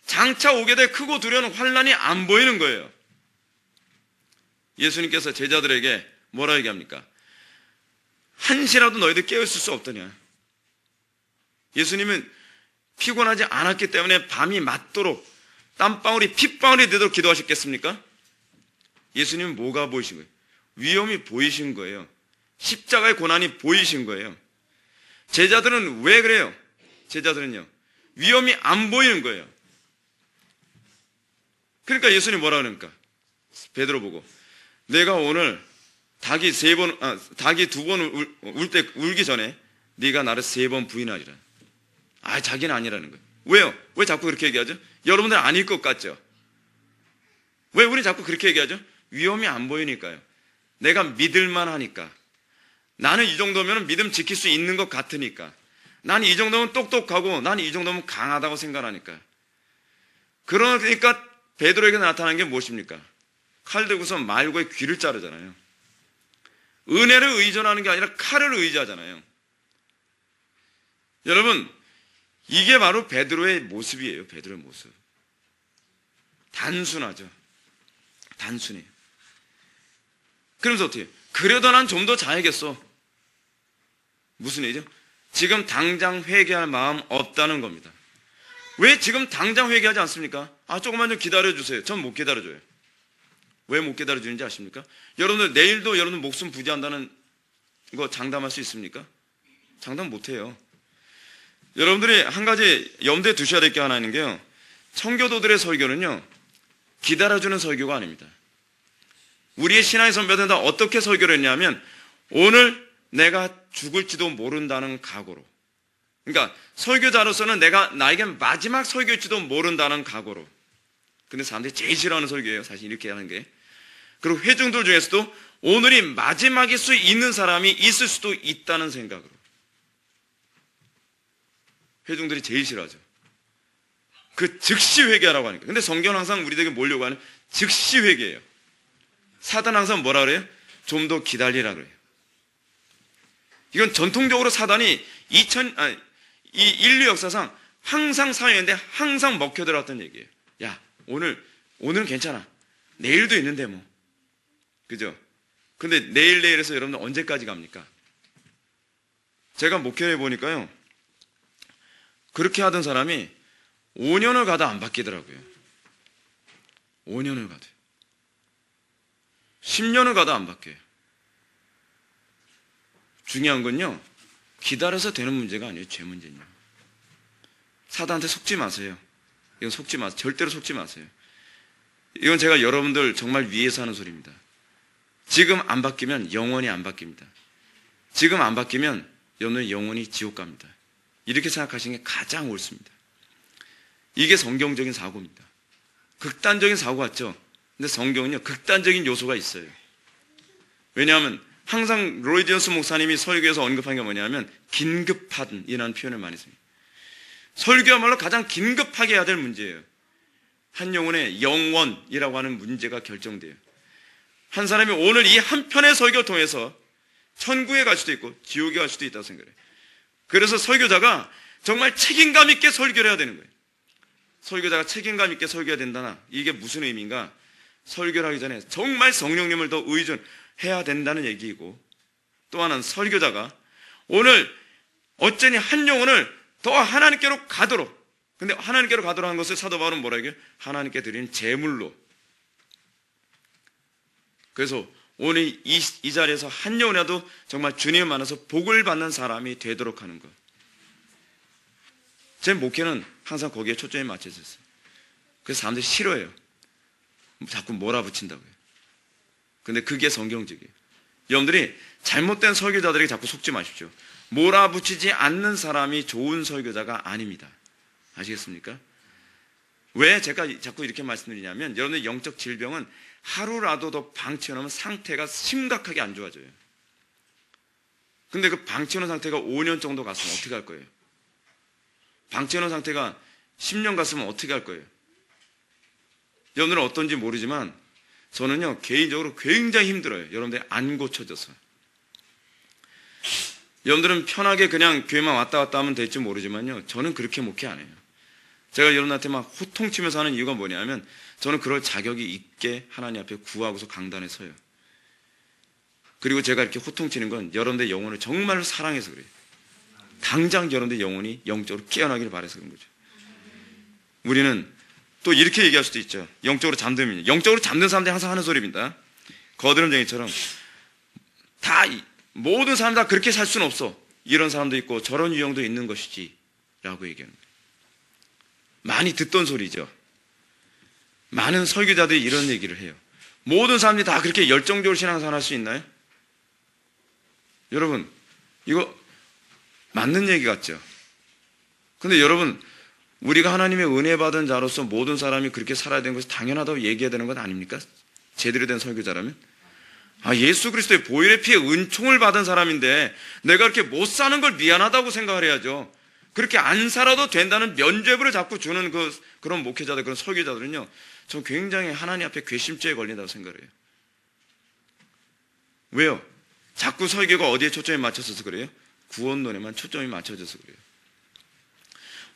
장차 오게 될 크고 두려운 환난이 안 보이는 거예요. 예수님께서 제자들에게 뭐라 얘기합니까? 한시라도 너희들 깨어있을 수 없더냐. 예수님은 피곤하지 않았기 때문에 밤이 맞도록 땀방울이 핏방울이 되도록 기도하셨겠습니까? 예수님은 뭐가 보이신 거예요? 위험이 보이신 거예요. 십자가의 고난이 보이신 거예요. 제자들은 왜 그래요? 제자들은요, 위험이 안 보이는 거예요. 그러니까 예수님이 뭐라 그러니까? 베드로 보고, 내가 오늘 닭이 두 번 울기 전에 네가 나를 3번 부인하리라. 자기는 아니라는 거예요. 왜요? 왜 자꾸 그렇게 얘기하죠? 여러분들은 아닐 것 같죠? 왜 우리 자꾸 그렇게 얘기하죠? 위험이 안 보이니까요. 내가 믿을만 하니까. 나는 이 정도면 믿음 지킬 수 있는 것 같으니까. 나는 이 정도면 똑똑하고 나는 이 정도면 강하다고 생각하니까. 그러니까 베드로에게 나타난 게 무엇입니까? 칼 들고서 말고의 귀를 자르잖아요. 은혜를 의존하는 게 아니라 칼을 의지하잖아요. 여러분, 이게 바로 베드로의 모습이에요. 베드로의 모습. 단순하죠. 단순해요. 그러면서 어떻게 해요? 그래도 난 좀 더 자야겠어. 무슨 얘기죠? 지금 당장 회개할 마음 없다는 겁니다. 왜 지금 당장 회개하지 않습니까? 조금만 좀 기다려주세요. 전 못 기다려줘요. 왜 못 기다려주는지 아십니까? 여러분들 내일도 여러분 목숨 부지한다는 거 장담할 수 있습니까? 장담 못해요. 여러분들이 한 가지 염두에 두셔야 될 게 하나 있는 게요, 청교도들의 설교는요, 기다려주는 설교가 아닙니다. 우리의 신앙의 선배들은 다 어떻게 설교를 했냐면, 오늘 내가 죽을지도 모른다는 각오로, 그러니까 설교자로서는 나에게 마지막 설교일지도 모른다는 각오로. 근데 사람들이 제일 싫어하는 설교예요, 사실 이렇게 하는 게. 그리고 회중들 중에서도 오늘이 마지막일 수 있는 사람이 있을 수도 있다는 생각으로. 회중들이 제일 싫어하죠. 그 즉시 회개하라고 하니까. 근데 성경은 항상 우리에게 뭐려고 하는 즉시 회개예요. 사단 항상 뭐라 그래요? 좀 더 기다리라 그래요. 이건 전통적으로 사단이 이 인류 역사상 항상 사용했는데 항상 먹혀들어왔던 얘기예요. 야, 오늘은 괜찮아. 내일도 있는데 뭐. 그죠? 근데 내일에서 여러분들 언제까지 갑니까? 제가 목회해 보니까요, 그렇게 하던 사람이 5년을 가도 안 바뀌더라고요. 5년을 가도. 10년을 가도 안 바뀌어요. 중요한 건요, 기다려서 되는 문제가 아니에요. 죄 문제냐. 사단한테 속지 마세요. 이건 속지 마세요. 절대로 속지 마세요. 이건 제가 여러분들 정말 위해서 하는 소리입니다. 지금 안 바뀌면 영원히 안 바뀝니다. 지금 안 바뀌면 여러분은 영원히 지옥 갑니다. 이렇게 생각하시는 게 가장 옳습니다. 이게 성경적인 사고입니다. 극단적인 사고 같죠? 근데 성경은요, 극단적인 요소가 있어요. 왜냐하면 항상 로이 존스 목사님이 설교에서 언급한 게 뭐냐면 긴급한이라는 표현을 많이 씁니다. 설교야말로 가장 긴급하게 해야 될 문제예요. 한 영혼의 영원이라고 하는 문제가 결정돼요. 한 사람이 오늘 이 한 편의 설교를 통해서 천국에 갈 수도 있고 지옥에 갈 수도 있다고 생각해요. 그래서 설교자가 정말 책임감 있게 설교를 해야 되는 거예요. 설교자가 책임감 있게 설교해야 된다나, 이게 무슨 의미인가? 설교를 하기 전에 정말 성령님을 더 의존해야 된다는 얘기이고, 또 하나는 설교자가 오늘 어쩌니 한 영혼을 더 하나님께로 가도록, 근데 하나님께로 가도록 한 것을 사도 바울은 뭐라 해요? 하나님께 드리는 제물로. 그래서 오늘 이 자리에서 한 영혼이라도 정말 주님을 만나서 복을 받는 사람이 되도록 하는 것. 제 목회는 항상 거기에 초점이 맞춰져 있어요. 그래서 사람들이 싫어해요. 자꾸 몰아붙인다고요. 근데 그게 성경적이에요. 여러분들이 잘못된 설교자들에게 자꾸 속지 마십시오. 몰아붙이지 않는 사람이 좋은 설교자가 아닙니다. 아시겠습니까? 왜 제가 자꾸 이렇게 말씀드리냐면, 여러분의 영적 질병은 하루라도 더 방치해놓으면 상태가 심각하게 안 좋아져요. 근데 그 방치해놓은 상태가 5년 정도 갔으면 어떻게 할 거예요? 방치해놓은 상태가 10년 갔으면 어떻게 할 거예요? 여러분들은 어떤지 모르지만 저는요 개인적으로 굉장히 힘들어요. 여러분들이 안 고쳐져서. 여러분들은 편하게 그냥 교회만 왔다 갔다 하면 될지 모르지만요 저는 그렇게 목회 안 해요. 제가 여러분한테 막 호통치면서 하는 이유가 뭐냐면 저는 그럴 자격이 있게 하나님 앞에 구하고서 강단에 서요. 그리고 제가 이렇게 호통치는 건 여러분들의 영혼을 정말로 사랑해서 그래요. 당장 여러분들의 영혼이 영적으로 깨어나기를 바라서 그런 거죠. 우리는 또 이렇게 얘기할 수도 있죠. 영적으로 잠들면, 영적으로 잠든 사람들이 항상 하는 소리입니다. 거드름쟁이처럼 모든 사람 다 그렇게 살 수는 없어. 이런 사람도 있고 저런 유형도 있는 것이지 라고 얘기하는 거예요. 많이 듣던 소리죠. 많은 설교자들이 이런 얘기를 해요. 모든 사람들이 다 그렇게 열정적으로 신앙생활 할 수 있나요? 여러분 이거 맞는 얘기 같죠? 근데 여러분 우리가 하나님의 은혜 받은 자로서 모든 사람이 그렇게 살아야 되는 것이 당연하다고 얘기해야 되는 건 아닙니까? 제대로 된 설교자라면? 예수 그리스도의 보혈의 피에 은총을 받은 사람인데 내가 그렇게 못 사는 걸 미안하다고 생각을 해야죠. 그렇게 안 살아도 된다는 면죄부를 자꾸 주는 그런 목회자들, 그런 설교자들은요 전 굉장히 하나님 앞에 괘씸죄에 걸린다고 생각을 해요. 왜요? 자꾸 설교가 어디에 초점이 맞춰져서 그래요? 구원론에만 초점이 맞춰져서 그래요.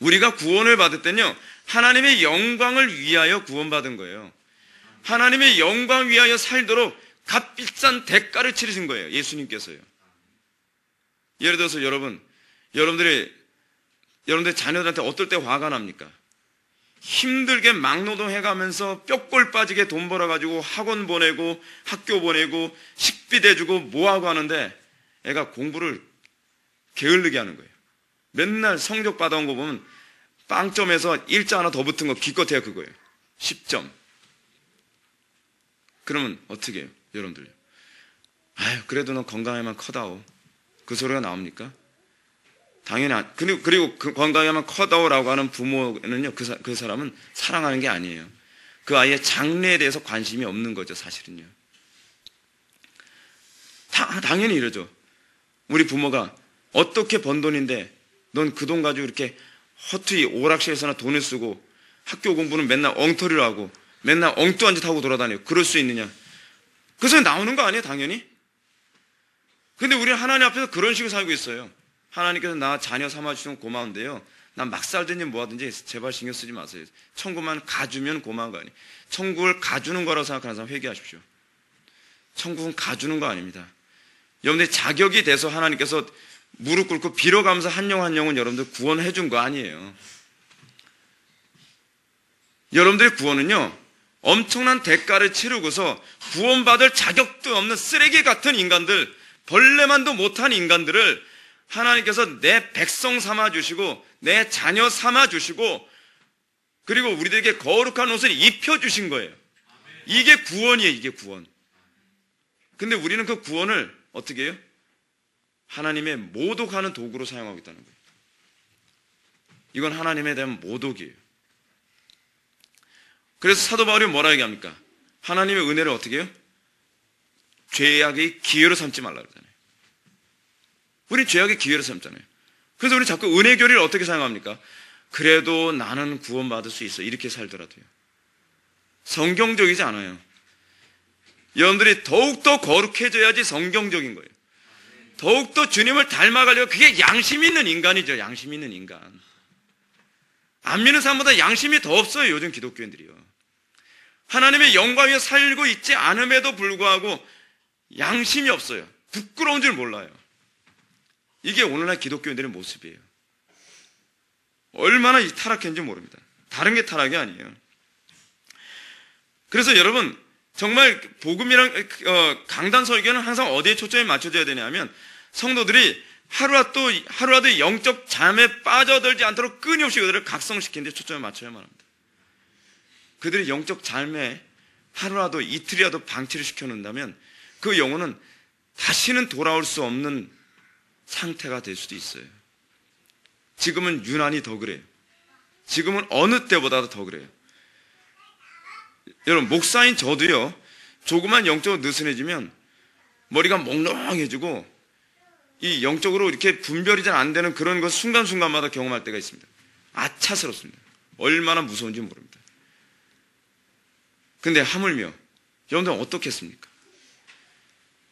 우리가 구원을 받을 때는요 하나님의 영광을 위하여 구원받은 거예요. 하나님의 영광 위하여 살도록 값비싼 대가를 치르신 거예요. 예수님께서요. 예를 들어서 여러분들 자녀들한테 어떨 때 화가 납니까? 힘들게 막노동해가면서 뼈골 빠지게 돈 벌어가지고 학원 보내고 학교 보내고 식비 대주고 뭐하고 하는데 애가 공부를 게을르게 하는 거예요. 맨날 성적 받아온 거 보면 빵점에서 일자 하나 더 붙은 거 기껏해야 그거예요. 10점. 그러면 어떻게 해요? 여러분들요. 그래도 너 건강해만 커다오. 그 소리가 나옵니까? 당연히 그리고 그 건강해만 커다오라고 하는 부모는요 그 사람은 사랑하는 게 아니에요. 그 아이의 장래에 대해서 관심이 없는 거죠. 사실은요. 당연히 이러죠. 우리 부모가 어떻게 번 돈인데 넌 그 돈 가지고 이렇게 허투이 오락실에서나 돈을 쓰고 학교 공부는 맨날 엉터리로 하고 맨날 엉뚱한 짓 하고 돌아다녀. 그럴 수 있느냐. 그래서 나오는 거 아니에요. 당연히. 근데 우리는 하나님 앞에서 그런 식으로 살고 있어요. 하나님께서 나 자녀 삼아주시면 고마운데요 난 막 살든지 뭐하든지 제발 신경 쓰지 마세요. 천국만 가주면 고마운 거 아니에요. 천국을 가주는 거라고 생각하는 사람 회개하십시오. 천국은 가주는 거 아닙니다. 여러분들의 자격이 돼서 하나님께서 무릎 꿇고 빌어가면서 한 영 한 영은 여러분들 구원해 준 거 아니에요. 여러분들의 구원은요 엄청난 대가를 치르고서 구원받을 자격도 없는 쓰레기 같은 인간들, 벌레만도 못한 인간들을 하나님께서 내 백성 삼아주시고 내 자녀 삼아주시고 그리고 우리들에게 거룩한 옷을 입혀주신 거예요. 이게 구원이에요. 이게 구원. 근데 우리는 그 구원을 어떻게 해요? 하나님의 모독하는 도구로 사용하고 있다는 거예요. 이건 하나님에 대한 모독이에요. 그래서 사도 바울이 뭐라 얘기합니까? 하나님의 은혜를 어떻게 해요? 죄악의 기회로 삼지 말라 그러잖아요. 우리 죄악의 기회로 삼잖아요. 그래서 우리 자꾸 은혜 교리를 어떻게 사용합니까? 그래도 나는 구원받을 수 있어. 이렇게 살더라도요. 성경적이지 않아요. 여러분들이 더욱더 거룩해져야지 성경적인 거예요. 더욱더 주님을 닮아가려고 그게 양심 있는 인간이죠. 양심 있는 인간. 안 믿는 사람보다 양심이 더 없어요. 요즘 기독교인들이요. 하나님의 영광 위에 살고 있지 않음에도 불구하고 양심이 없어요. 부끄러운 줄 몰라요. 이게 오늘날 기독교인들의 모습이에요. 얼마나 타락했는지 모릅니다. 다른 게 타락이 아니에요. 그래서 여러분 정말 복음이랑 강단 설교는 항상 어디에 초점이 맞춰져야 되냐면 성도들이 하루라도 영적 잠에 빠져들지 않도록 끊임없이 그들을 각성시키는 데 초점을 맞춰야만 합니다. 그들이 영적 잠에 하루라도 이틀이라도 방치를 시켜놓는다면 그 영혼은 다시는 돌아올 수 없는 상태가 될 수도 있어요. 지금은 유난히 더 그래요. 지금은 어느 때보다도 더 그래요. 여러분 목사인 저도요 조금만 영적으로 느슨해지면 머리가 몽롱해지고 이 영적으로 이렇게 분별이 잘 안 되는 그런 것 순간순간마다 경험할 때가 있습니다. 아차스럽습니다. 얼마나 무서운지 모릅니다. 근데 하물며 여러분들 어떻겠습니까?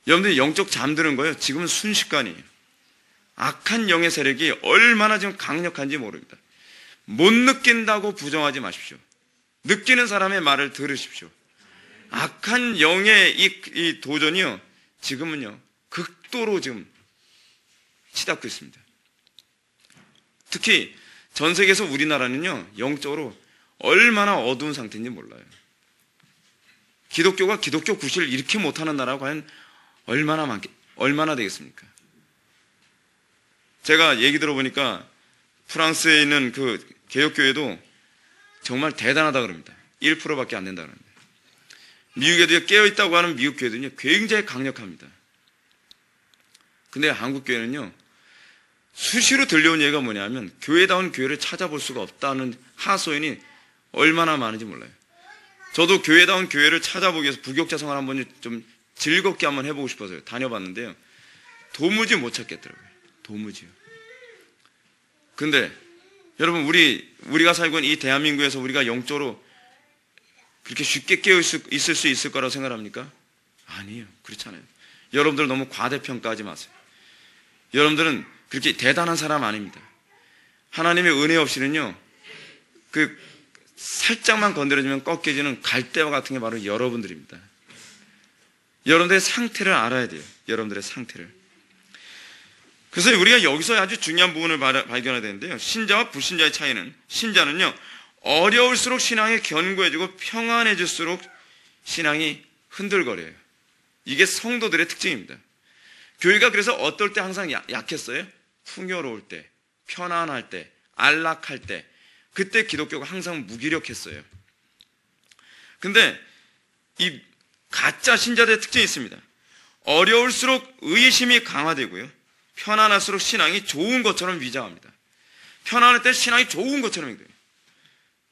여러분들이 영적 잠드는 거예요. 지금은 순식간이에요. 악한 영의 세력이 얼마나 지금 강력한지 모릅니다. 못 느낀다고 부정하지 마십시오. 느끼는 사람의 말을 들으십시오. 악한 영의 이 도전이요, 지금은요 극도로 지금 치닫고 있습니다. 특히 전 세계에서 우리나라는요 영적으로 얼마나 어두운 상태인지 몰라요. 기독교가 기독교 구실을 이렇게 못하는 나라가 과연 얼마나 되겠습니까? 제가 얘기 들어보니까 프랑스에 있는 그 개혁교회도 정말 대단하다 그럽니다. 1%밖에 안 된다 그럽니다. 미국에도 깨어있다고 하는 미국 교회들은요 굉장히 강력합니다. 근데 한국 교회는요 수시로 들려온 얘기가 뭐냐면 교회다운 교회를 찾아볼 수가 없다는 하소연이 얼마나 많은지 몰라요. 저도 교회다운 교회를 찾아보기 위해서 부교육자 생활 한번 좀 즐겁게 한번 해보고 싶어서요. 다녀봤는데요. 도무지 못 찾겠더라고요. 도무지요. 근데 여러분 우리가 살고 있는 이 대한민국에서 우리가 영적으로 그렇게 쉽게 깨어 있을 수 있을 거라고 생각합니까? 아니에요. 그렇지 않아요. 여러분들 너무 과대평가하지 마세요. 여러분들은 그렇게 대단한 사람 아닙니다. 하나님의 은혜 없이는요 그 살짝만 건드려주면 꺾여지는 갈대와 같은 게 바로 여러분들입니다. 여러분들의 상태를 알아야 돼요. 여러분들의 상태를. 그래서 우리가 여기서 아주 중요한 부분을 발견해야 되는데요. 신자와 불신자의 차이는, 신자는요 어려울수록 신앙이 견고해지고 평안해질수록 신앙이 흔들거려요. 이게 성도들의 특징입니다. 교회가 그래서 어떨 때 항상 약했어요? 풍요로울 때, 편안할 때, 안락할 때, 그때 기독교가 항상 무기력했어요. 근데 이 가짜 신자들의 특징이 있습니다. 어려울수록 의심이 강화되고요, 편안할수록 신앙이 좋은 것처럼 위장합니다. 편안할 때 신앙이 좋은 것처럼 돼요.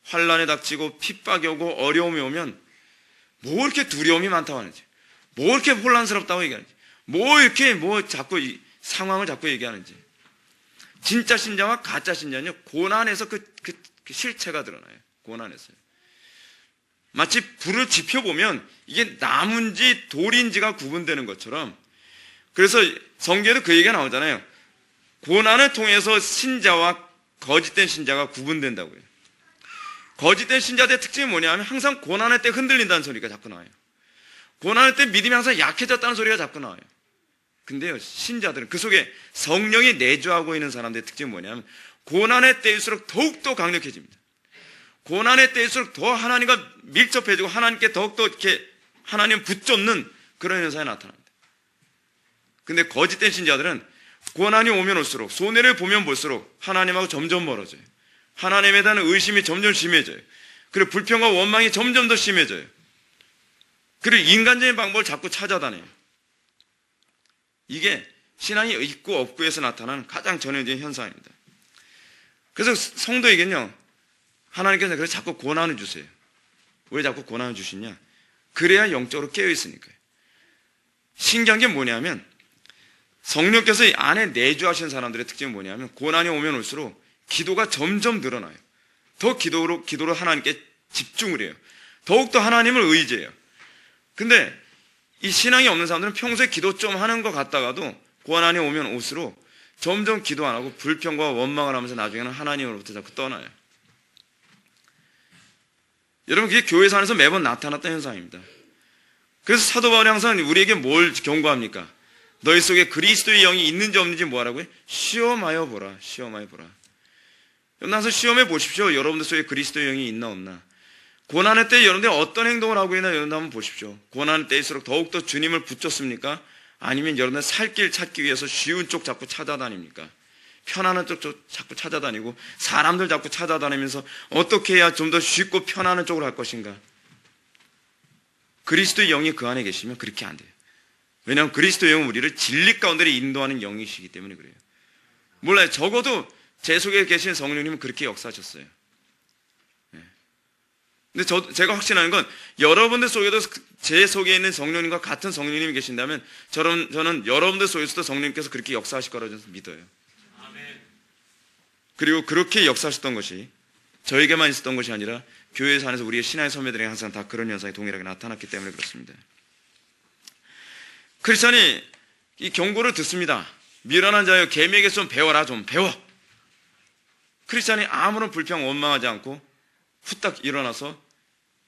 환난에 닥치고 핍박이 오고 어려움이 오면 뭐 이렇게 두려움이 많다고 하는지, 뭐 이렇게 혼란스럽다고 얘기하는지, 자꾸 이 상황을 자꾸 얘기하는지. 진짜 신자와 가짜 신자는요 고난에서 그 실체가 드러나요. 고난에서요. 마치 불을 지펴보면 이게 나무인지 돌인지가 구분되는 것처럼, 그래서 성경에도 그 얘기가 나오잖아요. 고난을 통해서 신자와 거짓된 신자가 구분된다고요. 거짓된 신자들의 특징이 뭐냐면 항상 고난할 때 흔들린다는 소리가 자꾸 나와요. 고난할 때 믿음이 항상 약해졌다는 소리가 자꾸 나와요. 근데요 신자들은 그 속에 성령이 내주하고 있는 사람들의 특징이 뭐냐면 고난의 때일수록 더욱더 강력해집니다. 고난의 때일수록 더 하나님과 밀접해지고 하나님께 더욱더 이렇게 하나님 붙잡는 그런 현상이 나타납니다. 근데 거짓된 신자들은 고난이 오면 올수록, 손해를 보면 볼수록 하나님하고 점점 멀어져요. 하나님에 대한 의심이 점점 심해져요. 그리고 불평과 원망이 점점 더 심해져요. 그리고 인간적인 방법을 자꾸 찾아다녀요. 이게 신앙이 있고 없고에서 나타나는 가장 전형적인 현상입니다. 그래서 성도에게는요 하나님께서 그래서 자꾸 고난을 주세요. 왜 자꾸 고난을 주시냐? 그래야 영적으로 깨어있으니까요. 신기한 게 뭐냐면 성령께서 이 안에 내주하신 사람들의 특징은 뭐냐면 고난이 오면 올수록 기도가 점점 늘어나요. 더 기도로 하나님께 집중을 해요. 더욱더 하나님을 의지해요. 근데 이 신앙이 없는 사람들은 평소에 기도 좀 하는 것 같다가도 고난이 오면 올수록 점점 기도 안 하고 불평과 원망을 하면서 나중에는 하나님으로부터 자꾸 떠나요. 여러분 그게 교회에서 안에서 매번 나타났던 현상입니다. 그래서 사도 바울이 항상 우리에게 뭘 경고합니까? 너희 속에 그리스도의 영이 있는지 없는지 뭐하라고요? 시험하여 보라. 시험하여 보라. 여러분 항상 시험해 보십시오. 여러분들 속에 그리스도의 영이 있나 없나. 고난의 때 여러분들이 어떤 행동을 하고 있나 여러분들 한번 보십시오. 고난의 때일수록 더욱더 주님을 붙잡습니까? 아니면 여러분들 살 길 찾기 위해서 쉬운 쪽 자꾸 찾아다닙니까? 편안한 쪽 자꾸 찾아다니고 사람들 자꾸 찾아다니면서 어떻게 해야 좀 더 쉽고 편안한 쪽으로 할 것인가? 그리스도의 영이 그 안에 계시면 그렇게 안 돼요. 왜냐하면 그리스도의 영은 우리를 진리 가운데 인도하는 영이시기 때문에 그래요. 몰라요. 적어도 제 속에 계신 성령님은 그렇게 역사하셨어요. 근데 제가 확신하는 건 여러분들 속에도 제 속에 있는 성령님과 같은 성령님이 계신다면 저는 여러분들 속에서도 성령님께서 그렇게 역사하실 거라고 저는 믿어요. 그리고 그렇게 역사하셨던 것이 저에게만 있었던 것이 아니라 교회에서 안에서 우리의 신앙의 선배들에게 항상 다 그런 현상이 동일하게 나타났기 때문에 그렇습니다. 크리스찬이 이 경고를 듣습니다. 미련한 자여 계명에게서 좀 배워라. 좀 배워. 크리스찬이 아무런 불평 원망하지 않고 후딱 일어나서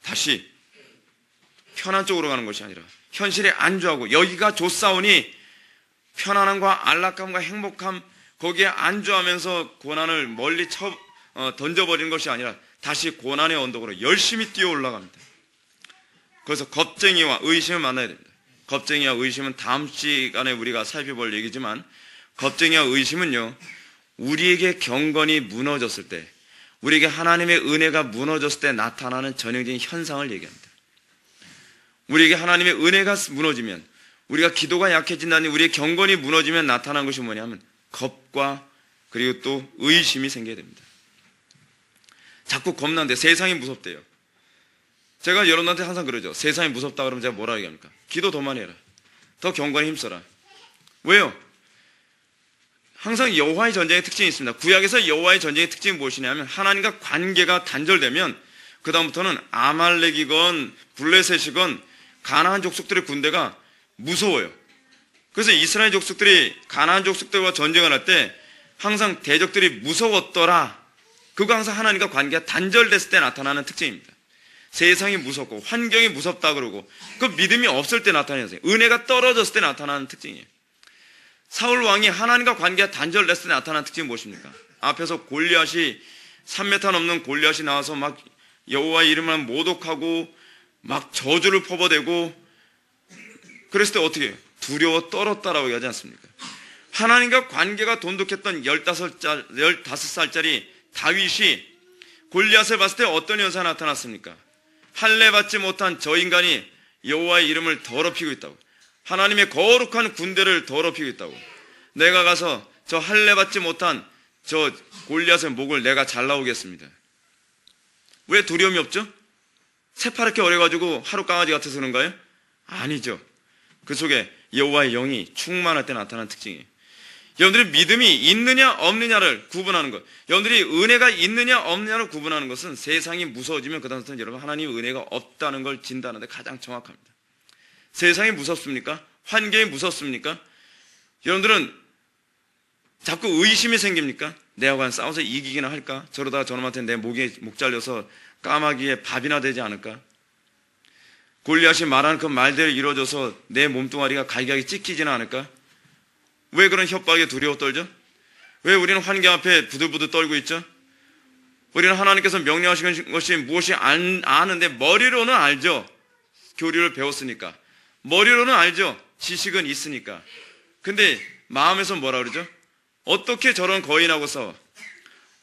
다시 편한 쪽으로 가는 것이 아니라 현실에 안주하고 여기가 좋사오니 편안함과 안락함과 행복함 거기에 안주하면서 고난을 멀리 던져버리는 것이 아니라 다시 고난의 언덕으로 열심히 뛰어 올라갑니다. 그래서 겁쟁이와 의심을 만나야 됩니다. 겁쟁이와 의심은 다음 시간에 우리가 살펴볼 얘기지만 겁쟁이와 의심은요, 우리에게 경건이 무너졌을 때, 우리에게 하나님의 은혜가 무너졌을 때 나타나는 전형적인 현상을 얘기합니다. 우리에게 하나님의 은혜가 무너지면, 우리가 기도가 약해진다니 우리의 경건이 무너지면 나타나는 것이 뭐냐면 겁과 그리고 또 의심이 생겨야 됩니다. 자꾸 겁난데 세상이 무섭대요. 제가 여러분한테 항상 그러죠. 세상이 무섭다 그러면 제가 뭐라 얘기합니까? 기도 더 많이 해라. 더 경건에 힘써라. 왜요? 항상 여호와의 전쟁의 특징이 있습니다. 구약에서 여호와의 전쟁의 특징이 무엇이냐면 하나님과 관계가 단절되면 그 다음부터는 아말렉이건 블레셋이건 가나안 족속들의 군대가 무서워요. 그래서 이스라엘 족속들이 가나안 족속들과 전쟁을 할 때 항상 대적들이 무서웠더라. 그거 항상 하나님과 관계가 단절됐을 때 나타나는 특징입니다. 세상이 무섭고 환경이 무섭다 그러고 그 믿음이 없을 때 나타나는 현상, 은혜가 떨어졌을 때 나타나는 특징이에요. 사울 왕이 하나님과 관계가 단절됐을 때 나타나는 특징이 무엇입니까? 앞에서 골리앗이 3m 넘는 골리앗이 나와서 막 여호와의 이름을 모독하고 막 저주를 퍼부어대고 그랬을 때 어떻게 해요? 두려워 떨었다라고 얘기하지 않습니까? 하나님과 관계가 돈독했던 15살짜리 다윗이 골리앗을 봤을 때 어떤 현상이 나타났습니까? 할례 받지 못한 저 인간이 여호와의 이름을 더럽히고 있다고. 하나님의 거룩한 군대를 더럽히고 있다고. 내가 가서 저 할례 받지 못한 저 골리앗의 목을 내가 잘라오겠습니다. 왜 두려움이 없죠? 새파랗게 어려가지고 하루 강아지 같아서 그런가요? 아니죠. 그 속에 여호와의 영이 충만할 때 나타나는 특징이에요. 여러분들이 믿음이 있느냐 없느냐를 구분하는 것, 여러분들이 은혜가 있느냐 없느냐를 구분하는 것은 세상이 무서워지면 그 다음부터는 여러분 하나님의 은혜가 없다는 걸 진단하는데 가장 정확합니다. 세상이 무섭습니까? 환경이 무섭습니까? 여러분들은 자꾸 의심이 생깁니까? 내가 과연 싸워서 이기기나 할까? 저러다가 저놈한테 내 목 잘려서 까마귀에 밥이나 되지 않을까? 골리앗이 말하는 그 말대로 이루어져서 내 몸뚱아리가 갈기갈기 찢기지는 않을까? 왜 그런 협박에 두려워 떨죠? 왜 우리는 환경 앞에 부들부들 떨고 있죠? 우리는 하나님께서 명령하신 것이 무엇이 아는데 머리로는 알죠. 교리를 배웠으니까. 머리로는 알죠. 지식은 있으니까. 근데 마음에서 뭐라 그러죠? 어떻게 저런 거인하고 싸워?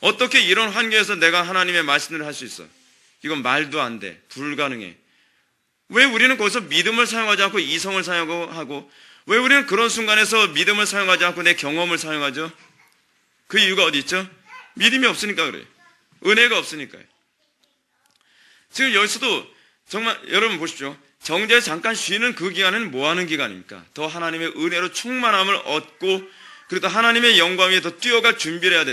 어떻게 이런 환경에서 내가 하나님의 말씀을 할 수 있어? 이건 말도 안 돼. 불가능해. 왜 우리는 거기서 믿음을 사용하지 않고 이성을 사용하고 왜 우리는 그런 순간에서 믿음을 사용하지 않고 내 경험을 사용하죠? 그 이유가 어디 있죠? 믿음이 없으니까 그래요. 은혜가 없으니까요. 지금 여기서도 정말 여러분 보십시오. 정죄에 잠깐 쉬는 그 기간은 뭐 하는 기간입니까? 더 하나님의 은혜로 충만함을 얻고 그리고 또 하나님의 영광 위에 더 뛰어갈 준비를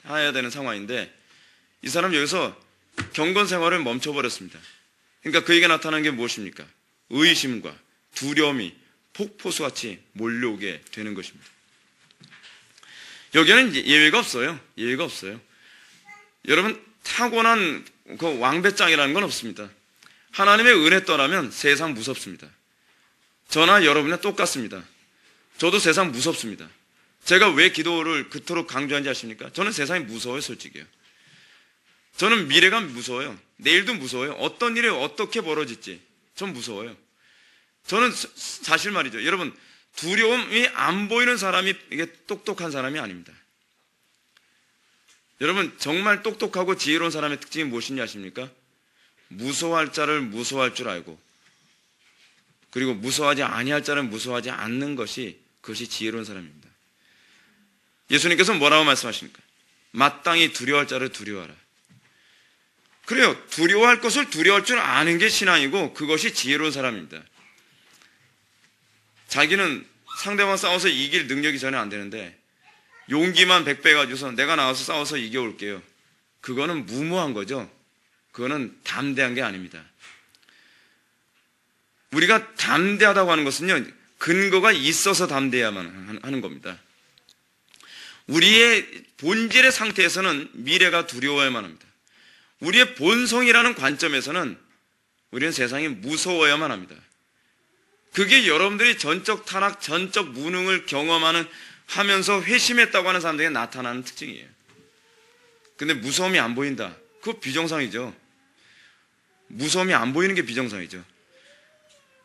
해야 되는 상황인데 이 사람 여기서 경건 생활을 멈춰버렸습니다. 그러니까 그에게 나타나는 게 무엇입니까? 의심과 두려움이 폭포수같이 몰려오게 되는 것입니다. 여기에는 예외가 없어요. 예외가 없어요. 여러분 타고난 그 왕배짱이라는 건 없습니다. 하나님의 은혜 떠나면 세상 무섭습니다. 저나 여러분이나 똑같습니다. 저도 세상 무섭습니다. 제가 왜 기도를 그토록 강조하는지 아십니까? 저는 세상이 무서워요, 솔직히요. 저는 미래가 무서워요. 내일도 무서워요. 어떤 일이 어떻게 벌어질지 전 무서워요. 저는 사실 말이죠. 여러분 두려움이 안 보이는 사람이 이게 똑똑한 사람이 아닙니다. 여러분 정말 똑똑하고 지혜로운 사람의 특징이 무엇인지 아십니까? 무서워할 자를 무서워할 줄 알고 그리고 무서워하지 아니할 자를 무서워하지 않는 것이 그것이 지혜로운 사람입니다. 예수님께서 뭐라고 말씀하십니까? 마땅히 두려워할 자를 두려워하라. 그래요. 두려워할 것을 두려워할 줄 아는 게 신앙이고 그것이 지혜로운 사람입니다. 자기는 상대방 싸워서 이길 능력이 전혀 안 되는데 용기만 100배 가지고서 내가 나와서 싸워서 이겨올게요. 그거는 무모한 거죠. 그거는 담대한 게 아닙니다. 우리가 담대하다고 하는 것은요, 근거가 있어서 담대해야만 하는 겁니다. 우리의 본질의 상태에서는 미래가 두려워야만 합니다. 우리의 본성이라는 관점에서는 우리는 세상이 무서워야만 합니다. 그게 여러분들이 전적 타락, 전적 무능을 하면서 회심했다고 하는 사람들에게 나타나는 특징이에요. 근데 무서움이 안 보인다. 그거 비정상이죠. 무서움이 안 보이는 게 비정상이죠.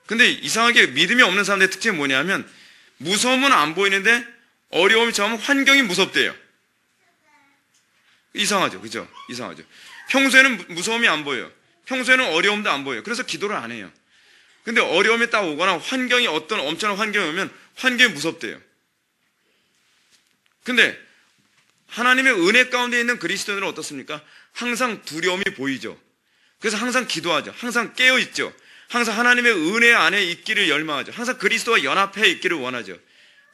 근데 이상하게 믿음이 없는 사람들의 특징이 뭐냐면 무서움은 안 보이는데 어려움이 처음 환경이 무섭대요. 이상하죠. 그죠? 이상하죠. 평소에는 무서움이 안 보여요. 평소에는 어려움도 안 보여요. 그래서 기도를 안 해요. 근데 어려움이 딱 오거나 환경이 어떤 엄청난 환경이 오면 환경이 무섭대요. 근데 하나님의 은혜 가운데 있는 그리스도인은 어떻습니까? 항상 두려움이 보이죠. 그래서 항상 기도하죠. 항상 깨어있죠. 항상 하나님의 은혜 안에 있기를 열망하죠. 항상 그리스도와 연합해 있기를 원하죠.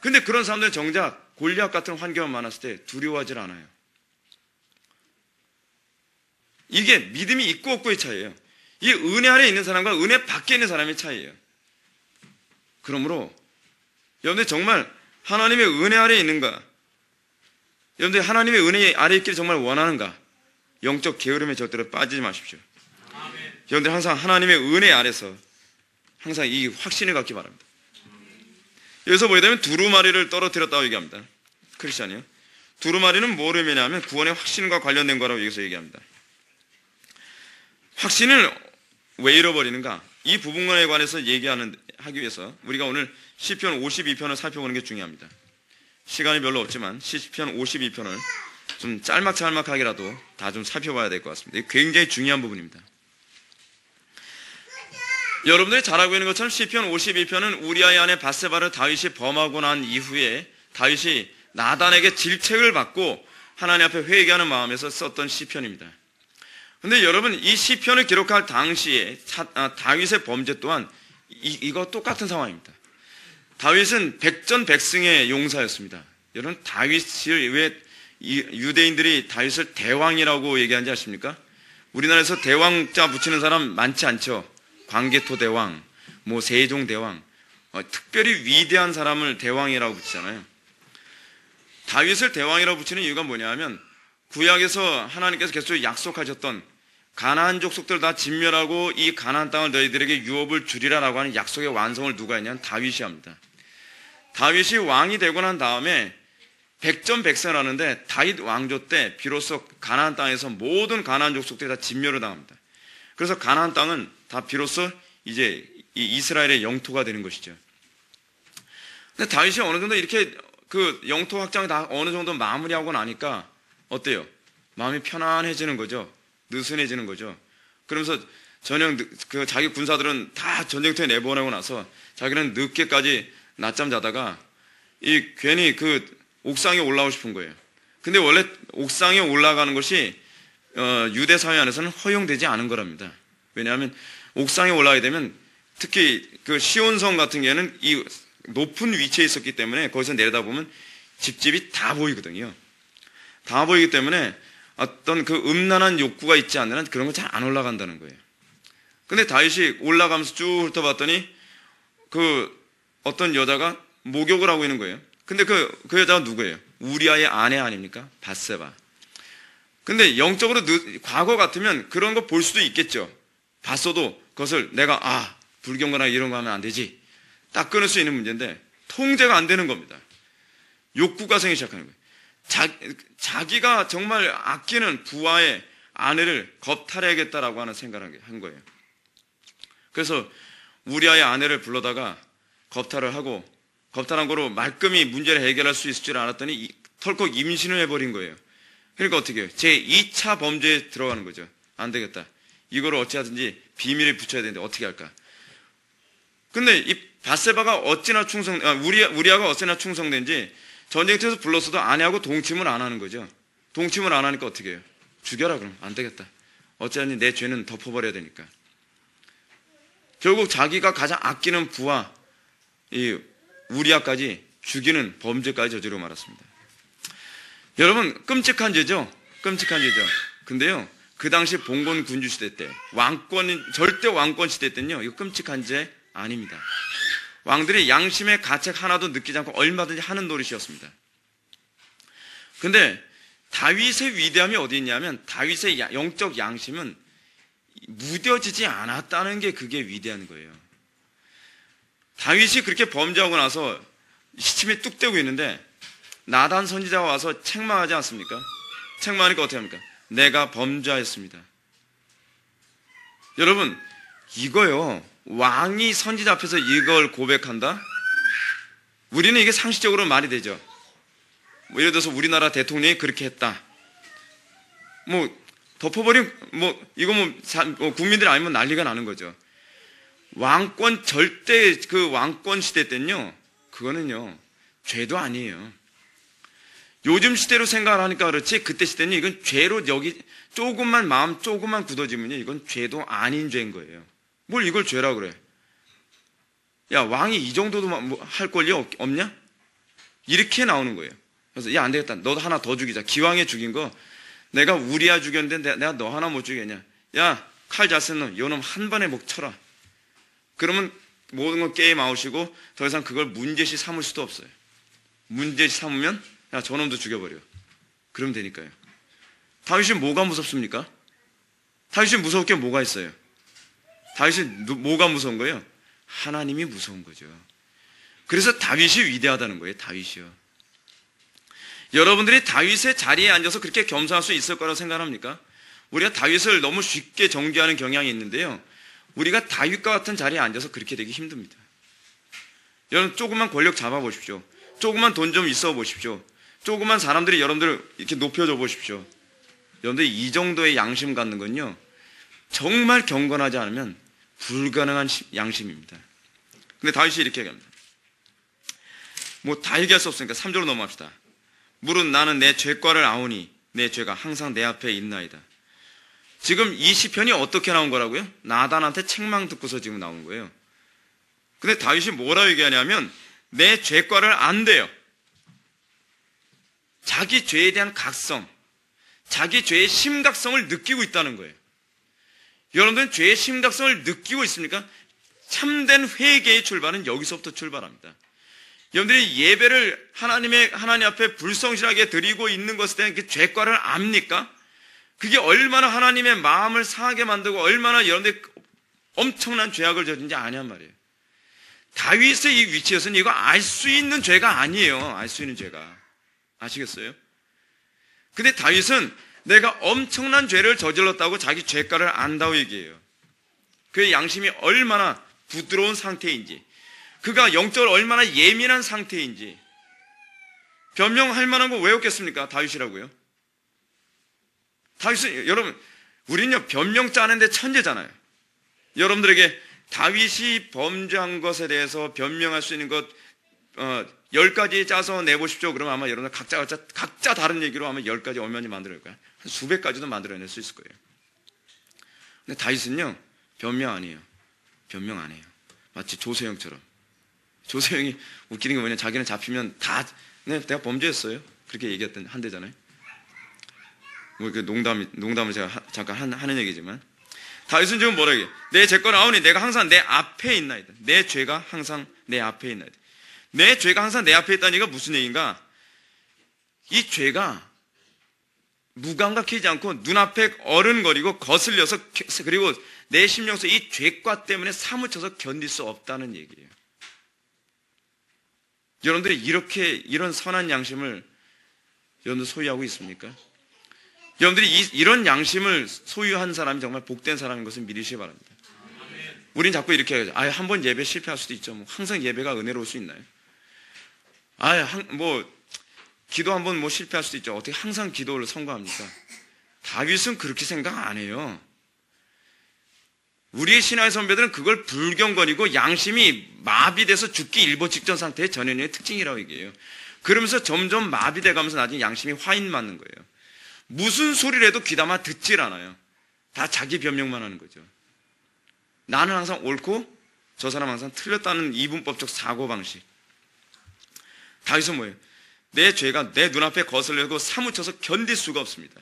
근데 그런 사람들은 정작 골리앗 같은 환경이 많았을 때 두려워하질 않아요. 이게 믿음이 있고 없고의 차이예요. 이 은혜 안에 있는 사람과 은혜 밖에 있는 사람의 차이예요. 그러므로 여러분들 정말 하나님의 은혜 아래에 있는가? 여러분들 하나님의 은혜 아래에 있기를 정말 원하는가? 영적 게으름에 절대로 빠지지 마십시오. 여러분들 항상 하나님의 은혜 아래서 항상 이 확신을 갖기 바랍니다. 여기서 보게 되면 두루마리를 떨어뜨렸다고 얘기합니다. 크리스찬이요. 두루마리는 뭐를 의미하냐면 구원의 확신과 관련된 거라고 여기서 얘기합니다. 확신을 왜 잃어버리는가? 이 부분에 관해서 하기 위해서 우리가 오늘 시편 52편을 살펴보는 게 중요합니다. 시간이 별로 없지만 시편 52편을 좀 짤막짤막하게라도 다 좀 살펴봐야 될 것 같습니다. 이게 굉장히 중요한 부분입니다. 여러분들이 잘 알고 있는 것처럼 시편 52편은 우리아의 아내 밧세바를 다윗이 범하고 난 이후에 다윗이 나단에게 질책을 받고 하나님 앞에 회개하는 마음에서 썼던 시편입니다. 근데 여러분 이 시편을 기록할 당시에 다윗의 범죄 또한 이거 똑같은 상황입니다. 다윗은 백전백승의 용사였습니다. 여러분 다윗을 왜 유대인들이 다윗을 대왕이라고 얘기하는지 아십니까? 우리나라에서 대왕자 붙이는 사람 많지 않죠. 광개토 대왕, 세종 대왕, 특별히 위대한 사람을 대왕이라고 붙이잖아요. 다윗을 대왕이라고 붙이는 이유가 뭐냐면 구약에서 하나님께서 계속 약속하셨던 가나안 족속들 다 진멸하고 이 가나안 땅을 너희들에게 유업을 주리라라고 하는 약속의 완성을 누가 했냐면 다윗이 합니다. 다윗이 왕이 되고 난 다음에 백전백승을 하는데 다윗 왕조 때 비로소 가나안 땅에서 모든 가나안 족속들이 다 진멸을 당합니다. 그래서 가나안 땅은 다 비로소 이제 이 이스라엘의 영토가 되는 것이죠. 근데 다윗이 어느 정도 이렇게 그 영토 확장이 다 어느 정도 마무리하고 나니까 어때요? 마음이 편안해지는 거죠. 느슨해지는 거죠. 그러면서 자기 군사들은 다 전쟁터에 내보내고 나서 자기는 늦게까지 낮잠 자다가 괜히 그 옥상에 올라오고 싶은 거예요. 근데 원래 옥상에 올라가는 것이 유대 사회 안에서는 허용되지 않은 거랍니다. 왜냐하면 옥상에 올라가게 되면 특히 그 시온성 같은 경우에는 이 높은 위치에 있었기 때문에 거기서 내려다보면 집집이 다 보이거든요. 다 보이기 때문에 어떤 그 음란한 욕구가 있지 않는 한 그런 거 잘 안 올라간다는 거예요. 근데 다윗이 올라가면서 쭉 훑어봤더니 그 어떤 여자가 목욕을 하고 있는 거예요. 근데 그 여자가 누구예요? 우리아의 아내 아닙니까? 밧세바. 근데 영적으로 과거 같으면 그런 거 볼 수도 있겠죠. 봤어도 그것을 내가 불경거나 이런 거 하면 안 되지. 딱 끊을 수 있는 문제인데 통제가 안 되는 겁니다. 욕구가 생기기 시작하는 거예요. 자기가 정말 아끼는 부하의 아내를 겁탈해야겠다라고 하는 생각을 한 거예요. 그래서 우리아의 아내를 불러다가 겁탈한 거로 말끔히 문제를 해결할 수 있을 줄 알았더니 털컥 임신을 해버린 거예요. 그러니까 어떻게 해요? 제2차 범죄에 들어가는 거죠. 안 되겠다. 이거를 어찌하든지 비밀에 붙여야 되는데 어떻게 할까? 근데 이 밧세바가 우리아가 어찌나 충성된지 전쟁터에서 불렀어도 아내하고 동침을 안 하는 거죠. 동침을 안 하니까 어떻게 해요? 죽여라 그럼. 안 되겠다. 어쩌니 내 죄는 덮어버려야 되니까. 결국 자기가 가장 아끼는 부하 이 우리아까지 죽이는 범죄까지 저지르고 말았습니다. 여러분, 끔찍한 죄죠? 끔찍한 죄죠. 근데요, 그 당시 봉건 군주 시대 때, 절대 왕권 시대 때는요, 이거 끔찍한 죄 아닙니다. 왕들이 양심의 가책 하나도 느끼지 않고 얼마든지 하는 노릇이었습니다. 근데 다윗의 위대함이 어디 있냐면, 다윗의 영적 양심은 무뎌지지 않았다는 게 그게 위대한 거예요. 다윗이 그렇게 범죄하고 나서 시침이 뚝 떼고 있는데 나단 선지자가 와서 책망하지 않습니까? 책망하니까 어떻게 합니까? 내가 범죄하였습니다. 여러분, 이거요, 왕이 선지자 앞에서 이걸 고백한다? 우리는 이게 상식적으로 말이 되죠. 뭐 예를 들어서 우리나라 대통령이 그렇게 했다. 덮어버린, 국민들이 알면 난리가 나는 거죠. 왕권, 절대 그 왕권 시대 때는요, 그거는요, 죄도 아니에요. 요즘 시대로 생각을 하니까 그렇지, 그때 시대는 이건 죄로 여기 마음 조금만 굳어지면요, 이건 죄도 아닌 죄인 거예요. 뭘 이걸 죄라고 그래? 야, 왕이 이 정도도 할 권리 없냐? 이렇게 나오는 거예요. 그래서, 야, 안 되겠다. 너도 하나 더 죽이자. 기왕에 죽인 거, 내가 우리아 죽였는데 내가 너 하나 못 죽였냐? 야, 칼 잘 쓴 놈, 요 놈 한 번에 목 쳐라. 그러면 모든 건 게임 아웃이고 더 이상 그걸 문제시 삼을 수도 없어요. 문제시 삼으면 야, 저놈도 죽여버려. 그러면 되니까요. 다윗이 뭐가 무섭습니까? 다윗이 무서울 게 뭐가 있어요? 다윗이 뭐가 무서운 거예요? 하나님이 무서운 거죠. 그래서 다윗이 위대하다는 거예요. 다윗이요. 여러분들이 다윗의 자리에 앉아서 그렇게 겸손할 수 있을 거라고 생각합니까? 우리가 다윗을 너무 쉽게 정죄하는 경향이 있는데요, 우리가 다윗과 같은 자리에 앉아서 그렇게 되기 힘듭니다. 여러분, 조금만 권력 잡아보십시오. 조금만 돈 좀 있어 보십시오. 조금만 사람들이 여러분들을 이렇게 높여줘 보십시오. 여러분들이 이 정도의 양심 갖는 건요, 정말 경건하지 않으면 불가능한 양심입니다. 근데 다윗이 이렇게 얘기합니다. 다 얘기할 수 없으니까 3절로 넘어갑시다. 물은 나는 내 죄과를 아오니 내 죄가 항상 내 앞에 있나이다. 지금 이 시편이 어떻게 나온 거라고요? 나단한테 책망 듣고서 지금 나온 거예요. 근데 다윗이 뭐라고 얘기하냐면 내 죄과를 안대요. 자기 죄에 대한 각성, 자기 죄의 심각성을 느끼고 있다는 거예요. 여러분들은 죄의 심각성을 느끼고 있습니까? 참된 회개의 출발은 여기서부터 출발합니다. 여러분들이 예배를 하나님 앞에 불성실하게 드리고 있는 것에 대한 그 죄과를 압니까? 그게 얼마나 하나님의 마음을 상하게 만들고 얼마나 여러분들이 엄청난 죄악을 저지른지 아냔 말이에요. 다윗의 이 위치에서는 이거 알 수 있는 죄가 아니에요. 알 수 있는 죄가. 아시겠어요? 근데 다윗은 내가 엄청난 죄를 저질렀다고 자기 죄과를 안다고 얘기해요. 그의 양심이 얼마나 부드러운 상태인지, 그가 영적으로 얼마나 예민한 상태인지. 변명할 만한 거 왜 없겠습니까? 다윗이라고요. 다윗은, 여러분, 우리는요, 변명 짜는데 천재잖아요. 여러분들에게 다윗이 범죄한 것에 대해서 변명할 수 있는 것 10가지 짜서 내보십시오. 그러면 아마 여러분들 각자 다른 얘기로 아마 10가지 얼마나 만들어낼 거야. 한 수백 가지도 만들어낼 수 있을 거예요. 근데 다윗은요, 변명 아니에요. 변명 안 해요. 마치 조세형처럼. 조세형이 웃기는 게 뭐냐, 자기는 잡히면 내가 범죄했어요. 그렇게 한대잖아요. 농담을 제가 잠깐 하는 얘기지만, 다윗은 지금 뭐라 얘기해? 내 죄가 나오니 내가 항상 내 앞에 있나이다. 내 죄가 항상 내 앞에 있나이다. 내 죄가 항상 내 앞에 있다는 얘기가 무슨 얘기인가? 이 죄가 무감각하지 않고 눈앞에 어른거리고 거슬려서, 그리고 내 심령에서 이 죄과 때문에 사무쳐서 견딜 수 없다는 얘기예요. 여러분들이 이런 선한 양심을 여러분들 소유하고 있습니까? 여러분들이 이런 양심을 소유한 사람이 정말 복된 사람인 것을 믿으시기 바랍니다. 우린 자꾸 이렇게 해야죠. 한 번 예배 실패할 수도 있죠. 항상 예배가 은혜로울 수 있나요? 기도 한 번 실패할 수도 있죠. 어떻게 항상 기도를 선고합니까? 다윗은 그렇게 생각 안 해요. 우리의 신화의 선배들은 그걸 불경거리고 양심이 마비돼서 죽기 일보 직전 상태의 전현의 특징이라고 얘기해요. 그러면서 점점 마비돼 가면서 나중에 양심이 화인 맞는 거예요. 무슨 소리를 해도 귀담아 듣질 않아요. 다 자기 변명만 하는 거죠. 나는 항상 옳고 저 사람 항상 틀렸다는 이분법적 사고방식. 다윗은 뭐예요? 내 죄가 내 눈앞에 거슬려고 사무쳐서 견딜 수가 없습니다.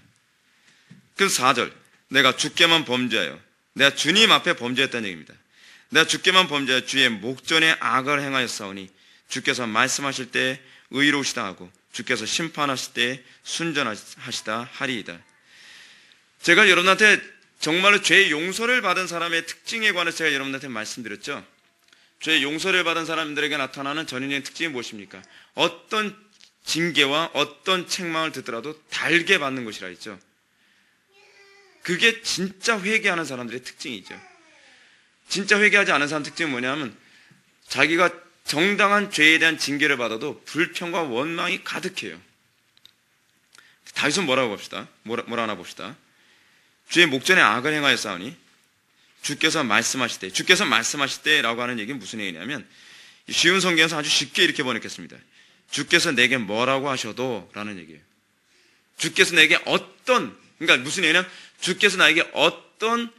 그래서 4절, 내가 주께만 범죄하여 내가 주님 앞에 범죄했다는 얘기입니다. 내가 주께만 범죄하여 주의 목전에 악을 행하였사오니 주께서 말씀하실 때 의로우시다 하고 주께서 심판하실 때 순전하시다 하리이다. 제가 여러분한테 정말로 죄의 용서를 받은 사람의 특징에 관해서 제가 여러분한테 말씀드렸죠. 죄의 용서를 받은 사람들에게 나타나는 전형적인 특징이 무엇입니까? 어떤 징계와 어떤 책망을 듣더라도 달게 받는 것이라 했죠. 그게 진짜 회개하는 사람들의 특징이죠. 진짜 회개하지 않은 사람 특징은 뭐냐면 자기가 정당한 죄에 대한 징계를 받아도 불평과 원망이 가득해요. 다윗은 뭐라고 봅시다. 뭐라 하나 봅시다. 주의 목전에 악을 행하였사오니 주께서 말씀하실 때라고 하는 얘기는 무슨 얘기냐면 쉬운 성경에서 아주 쉽게 이렇게 번역했습니다. 주께서 내게 뭐라고 하셔도 라는 얘기예요. 주께서 내게 그러니까 무슨 얘기냐면 주께서 나에게 어떤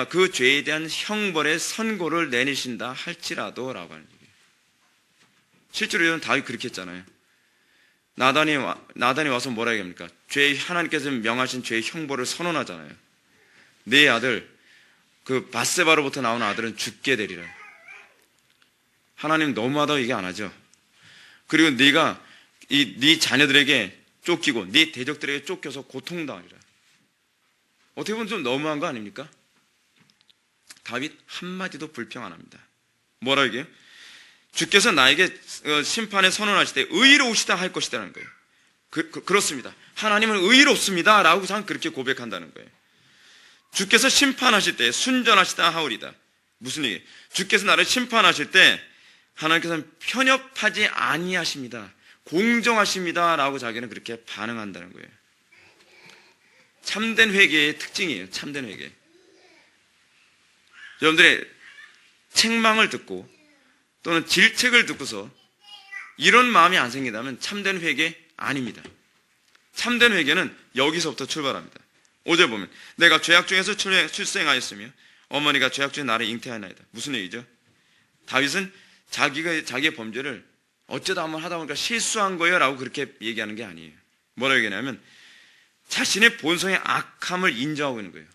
그 죄에 대한 형벌의 선고를 내리신다 할지라도 라고 하는 얘기예요. 실제로 여러분 다윗 그렇게 했잖아요. 나단이 와서 뭐라 얘기합니까? 하나님께서 명하신 죄의 형벌을 선언하잖아요. 네 아들, 그 밧세바로부터 나온 아들은 죽게 되리라. 하나님 너무하다고 얘기 안 하죠. 그리고 네가 네 자녀들에게 쫓기고 네 대적들에게 쫓겨서 고통당하리라. 어떻게 보면 좀 너무한 거 아닙니까? 다윗 한마디도 불평 안 합니다. 뭐라 얘기해요? 주께서 나에게 심판에 선언하실 때 의로우시다 할 것이라는 거예요. 그렇습니다. 하나님은 의롭습니다 라고 그렇게 고백한다는 거예요. 주께서 심판하실 때 순전하시다 하오리다. 무슨 얘기예요? 주께서 나를 심판하실 때 하나님께서는 편협하지 아니하십니다. 공정하십니다 라고 자기는 그렇게 반응한다는 거예요. 참된 회개의 특징이에요. 참된 회개. 여러분들의 책망을 듣고 또는 질책을 듣고서 이런 마음이 안 생긴다면 참된 회개 아닙니다. 참된 회개는 여기서부터 출발합니다. 5절 보면 내가 죄악 중에서 출생하였으며 어머니가 죄악 중에 나를 잉태하나이다. 무슨 얘기죠? 다윗은 자기의 범죄를 어쩌다 한번 하다 보니까 실수한 거예요 라고 그렇게 얘기하는 게 아니에요. 뭐라고 얘기하냐면 자신의 본성의 악함을 인정하고 있는 거예요.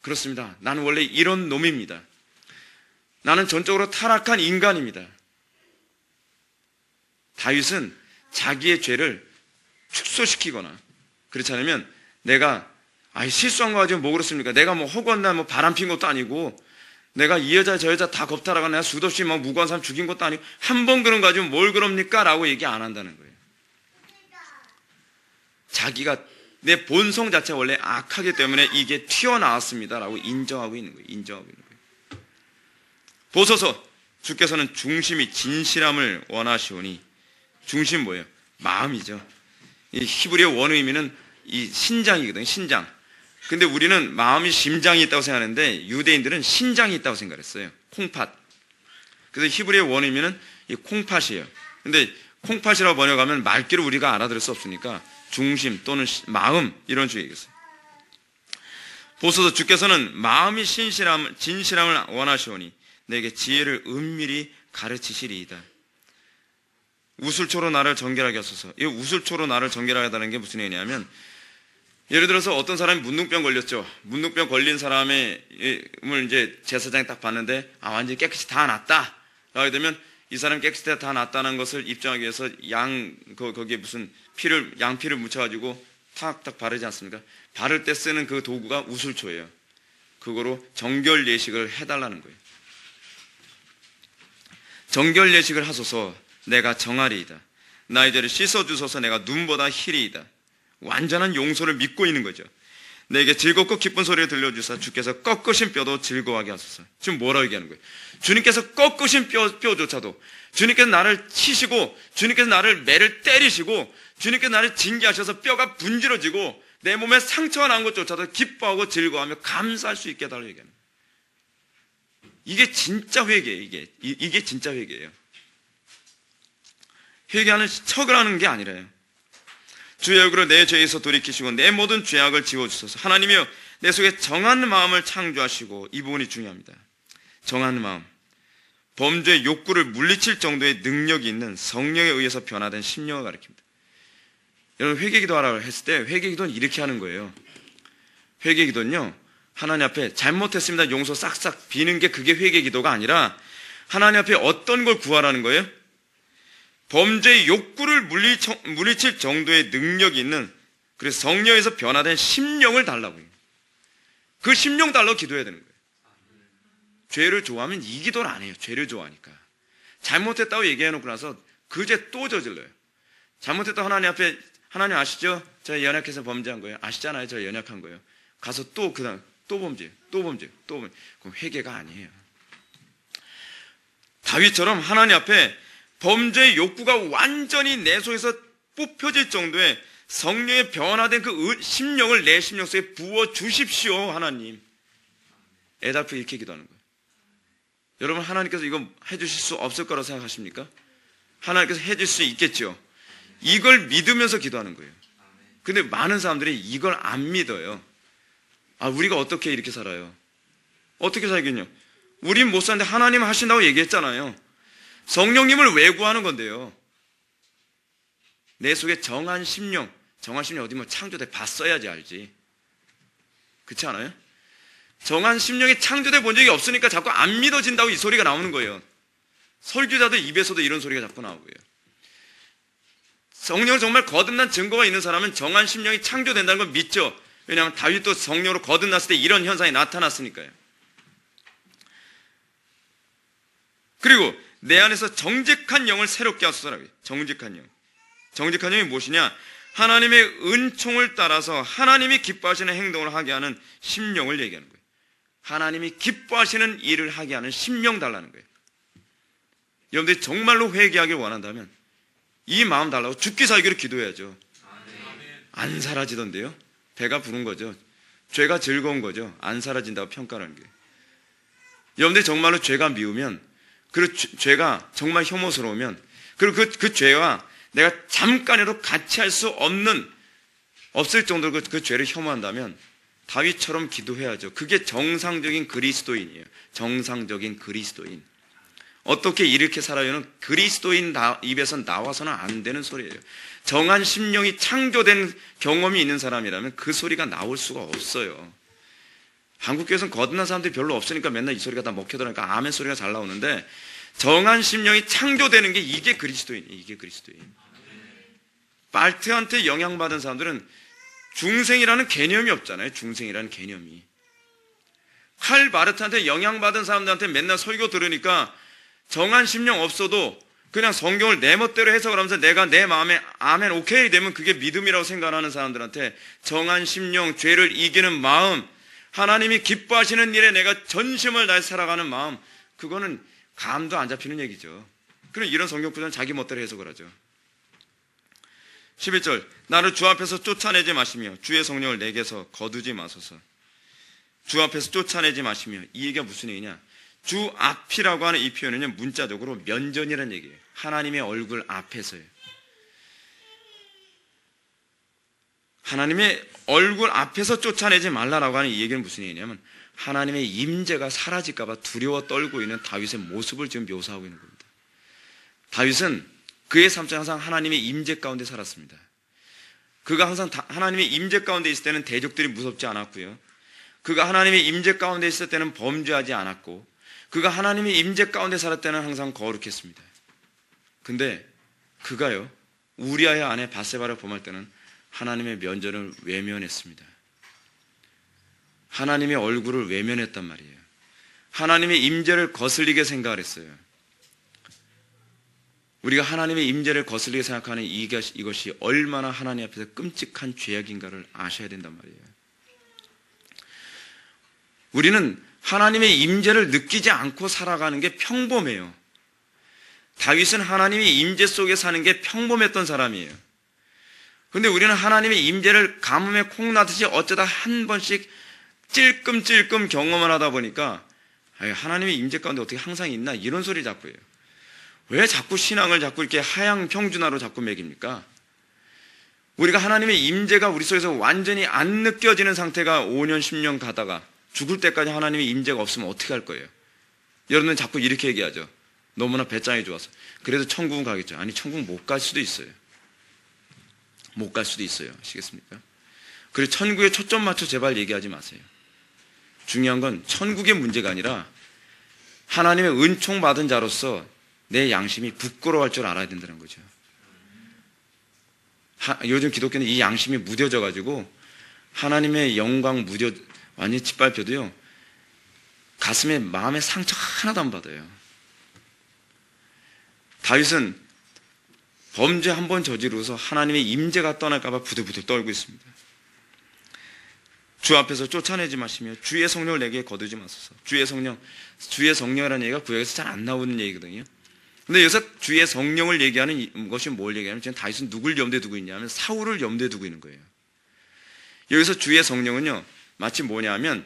그렇습니다. 나는 원래 이런 놈입니다. 나는 전적으로 타락한 인간입니다. 다윗은 자기의 죄를 축소시키거나 그렇지 않으면 내가 실수한 거 가지고 뭐 그렇습니까? 내가 뭐 허구한다 뭐 바람핀 것도 아니고 내가 이 여자 저 여자 다 겁탈아가 내가 수도 없이 막 무고한 사람 죽인 것도 아니고 한 번 그런 거 가지고 뭘 그럽니까? 라고 얘기 안 한다는 거예요. 자기가 내 본성 자체가 원래 악하기 때문에 이게 튀어나왔습니다 라고 인정하고 있는 거예요. 인정하고 있는 거예요. 보소서 주께서는 중심이 진실함을 원하시오니 중심 뭐예요? 마음이죠. 이 히브리어 원어 의미는 이 신장이거든요. 신장. 근데 우리는 마음이 심장이 있다고 생각하는데 유대인들은 신장이 있다고 생각했어요. 콩팥. 그래서 히브리어 원어 의미는 이 콩팥이에요. 근데 콩팥이라고 번역하면 말귀로 우리가 알아들을 수 없으니까 중심 또는 마음 이런 식으로 얘기했어요. 보소서 주께서는 마음이 진실함을 원하시오니 내게 지혜를 은밀히 가르치시리이다. 우슬초로 나를 정결하게 하소서. 이 우슬초로 나를 정결하게 하다는 게 무슨 얘기냐면 예를 들어서 어떤 사람이 문둥병 걸렸죠. 문둥병 걸린 사람을 이제 제사장이 딱 봤는데 완전히 깨끗이 다 낫다 라고 되면 이 사람이 깨끗이 다 낫다는 것을 입증하기 위해서 거기에 무슨 양피를 묻혀가지고 탁탁 바르지 않습니까? 바를 때 쓰는 그 도구가 우슬초예요. 그거로 정결 예식을 해달라는 거예요. 정결 예식을 하소서 내가 정하리이다. 나의 죄를 씻어주소서 내가 눈보다 희리이다. 완전한 용서를 믿고 있는 거죠. 내게 즐겁고 기쁜 소리를 들려주사 주께서 꺾으신 뼈도 즐거워하게 하소서. 지금 뭐라고 얘기하는 거예요? 주님께서 꺾으신 뼈조차도 주님께서 나를 치시고 주님께서 나를 매를 때리시고 주님께서 나를 징계하셔서 뼈가 분지러지고 내 몸에 상처가 난 것조차도 기뻐하고 즐거워하며 감사할 수 있게 해달라고 얘기하는 거예요. 이게 진짜 회개예요. 이게 진짜 회개예요. 회개하는 척을 하는 게 아니라요. 주의 얼굴을 내 죄에서 돌이키시고 내 모든 죄악을 지워주소서. 하나님이여 내 속에 정한 마음을 창조하시고, 이 부분이 중요합니다. 정한 마음. 범죄의 욕구를 물리칠 정도의 능력이 있는 성령에 의해서 변화된 심령을 가리킵니다. 여러분, 회개기도하라고 했을 때 회개기도는 이렇게 하는 거예요. 회개기도는요, 하나님 앞에 잘못했습니다, 용서 싹싹 비는 게 그게 회개기도가 아니라 하나님 앞에 어떤 걸 구하라는 거예요? 범죄의 욕구를 물리칠 정도의 능력이 있는, 그래서 성령에서 변화된 심령을 달라고 해요. 그 심령 달라고 기도해야 되는 거예요. 죄를 좋아하면 이 기도를 안 해요. 죄를 좋아하니까. 잘못했다고 얘기해놓고 나서 그 죄 또 저질러요. 잘못했다고 하나님 앞에, 하나님 아시죠? 제가 연약해서 범죄한 거예요. 아시잖아요. 제가 연약한 거예요. 가서 또 그다음 또 범죄. 그럼 회개가 아니에요. 다윗처럼 하나님 앞에 범죄의 욕구가 완전히 내 속에서 뽑혀질 정도의 성령의 변화된 그 심령을 내 심령 속에 부어 주십시오, 하나님. 애달프 이렇게 기도하는 거예요. 여러분, 하나님께서 이거 해주실 수 없을 거라고 생각하십니까? 하나님께서 해줄 수 있겠죠. 이걸 믿으면서 기도하는 거예요. 근데 많은 사람들이 이걸 안 믿어요. 아, 우리가 어떻게 이렇게 살아요? 어떻게 살겠냐? 우린 못 사는데 하나님 하신다고 얘기했잖아요. 성령님을 왜 구하는 건데요? 내 속에 정한 심령 어디 뭐 창조돼 봤어야지 알지. 그렇지 않아요? 정한 심령이 창조돼 본 적이 없으니까 자꾸 안 믿어진다고 이 소리가 나오는 거예요. 설교자들 입에서도 이런 소리가 자꾸 나오고요. 성령을 정말 거듭난 증거가 있는 사람은 정한 심령이 창조된다는 걸 믿죠. 왜냐하면 다윗도 성령으로 거듭났을 때 이런 현상이 나타났으니까요. 그리고 내 안에서 정직한 영을 새롭게 하소서라고 해요. 정직한 영. 정직한 영이 무엇이냐? 하나님의 은총을 따라서 하나님이 기뻐하시는 행동을 하게 하는 심령을 얘기하는 거예요. 하나님이 기뻐하시는 일을 하게 하는 심령 달라는 거예요. 여러분들이 정말로 회개하길 원한다면 이 마음 달라고 죽기 살기로 기도해야죠. 안 사라지던데요? 배가 부른 거죠. 죄가 즐거운 거죠. 안 사라진다고 평가하는 게. 여러분들이 정말로 죄가 미우면, 그리고 죄가 정말 혐오스러우면, 그리고 그 죄와 내가 잠깐이라도 같이 할 수 없을 정도로 그 죄를 혐오한다면 다윗처럼 기도해야죠. 그게 정상적인 그리스도인이에요. 정상적인 그리스도인. 어떻게 이렇게 살아요는 그리스도인 입에서 나와서는 안 되는 소리예요. 정한 심령이 창조된 경험이 있는 사람이라면 그 소리가 나올 수가 없어요. 한국교회에서는 거듭난 사람들이 별로 없으니까 맨날 이 소리가 다 먹혀들으니까 아멘 소리가 잘 나오는데, 정한 심령이 창조되는 게 이게 그리스도인이에요. 이게 그리스도인. 발트한테 영향받은 사람들은 중생이라는 개념이 없잖아요. 중생이라는 개념이. 칼 바르트한테 영향받은 사람들한테 맨날 설교 들으니까 정한 심령 없어도 그냥 성경을 내 멋대로 해석을 하면서 내가 내 마음에 아멘 오케이 되면 그게 믿음이라고 생각하는 사람들한테 정한 심령, 죄를 이기는 마음, 하나님이 기뻐하시는 일에 내가 전심을 다해 살아가는 마음, 그거는 감도 안 잡히는 얘기죠. 그럼 이런 성경 구절은 자기 멋대로 해석을 하죠. 11절, 나를 주 앞에서 쫓아내지 마시며 주의 성령을 내게서 거두지 마소서. 주 앞에서 쫓아내지 마시며, 이 얘기가 무슨 얘기냐? 주 앞이라고 하는 이 표현은요, 문자적으로 면전이라는 얘기예요. 하나님의 얼굴 앞에서요. 하나님의 얼굴 앞에서 쫓아내지 말라라고 하는 이 얘기는 무슨 얘기냐면, 하나님의 임재가 사라질까 봐 두려워 떨고 있는 다윗의 모습을 지금 묘사하고 있는 겁니다. 다윗은 그의 삶 속에 항상 하나님의 임재 가운데 살았습니다. 그가 항상 하나님의 임재 가운데 있을 때는 대적들이 무섭지 않았고요. 그가 하나님의 임재 가운데 있을 때는 범죄하지 않았고, 그가 하나님의 임재 가운데 살았을 때는 항상 거룩했습니다. 근데 그가요, 우리아의 아내 바세바를 범할 때는 하나님의 면전을 외면했습니다. 하나님의 얼굴을 외면했단 말이에요. 하나님의 임재를 거슬리게 생각을 했어요. 우리가 하나님의 임재를 거슬리게 생각하는 이것이 얼마나 하나님 앞에서 끔찍한 죄악인가를 아셔야 된단 말이에요. 우리는 하나님의 임재를 느끼지 않고 살아가는 게 평범해요. 다윗은 하나님의 임재 속에 사는 게 평범했던 사람이에요. 그런데 우리는 하나님의 임재를 가뭄에 콩 나듯이 어쩌다 한 번씩 찔끔찔끔 경험을 하다 보니까 하나님의 임재 가운데 어떻게 항상 있나, 이런 소리 자꾸 해요. 왜 자꾸 신앙을 자꾸 이렇게 하향 평준화로 자꾸 매깁니까? 우리가 하나님의 임재가 우리 속에서 완전히 안 느껴지는 상태가 5년, 10년 가다가 죽을 때까지 하나님의 임재가 없으면 어떻게 할 거예요? 여러분은 자꾸 이렇게 얘기하죠. 너무나 배짱이 좋아서. 그래도 천국은 가겠죠. 아니, 천국 못 갈 수도 있어요. 못 갈 수도 있어요. 아시겠습니까? 그리고 천국에 초점 맞춰 제발 얘기하지 마세요. 중요한 건 천국의 문제가 아니라 하나님의 은총 받은 자로서 내 양심이 부끄러워할 줄 알아야 된다는 거죠. 요즘 기독교는 이 양심이 무뎌져 가지고 하나님의 영광 완전히 짓밟혀도요, 가슴에 마음에 상처 하나도 안 받아요. 다윗은 범죄 한 번 저지르고서 하나님의 임재가 떠날까봐 부들부들 떨고 있습니다. 주 앞에서 쫓아내지 마시며 주의 성령을 내게 거두지 마소서. 주의 성령이라는 얘기가 구약에서 잘 안 나오는 얘기거든요. 근데 여기서 주의 성령을 얘기하는 것이 뭘 얘기하냐면, 지금 다윗은 누굴 염두에 두고 있냐면 사울을 염두에 두고 있는 거예요. 여기서 주의 성령은요, 마치 뭐냐면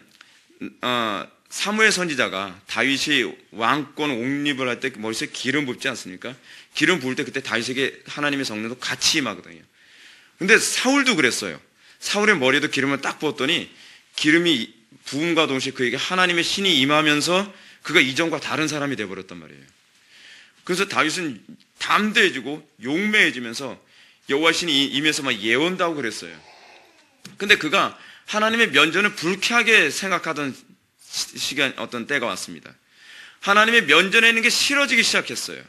사무엘 선지자가 다윗이 왕권 옹립을 할 때 머리에 기름 붓지 않습니까? 기름 부을 때 그때 다윗에게 하나님의 성령도 같이 임하거든요. 근데 사울도 그랬어요. 사울의 머리에도 기름을 딱 부었더니 기름이 부음과 동시에 그에게 하나님의 신이 임하면서 그가 이전과 다른 사람이 되어버렸단 말이에요. 그래서 다윗은 담대해지고 용맹해지면서 여호와 신이 임해서 막 예언도 하고 그랬어요. 근데 그가 하나님의 면전을 불쾌하게 생각하던 시간, 어떤 때가 왔습니다. 하나님의 면전에 있는 게 싫어지기 시작했어요.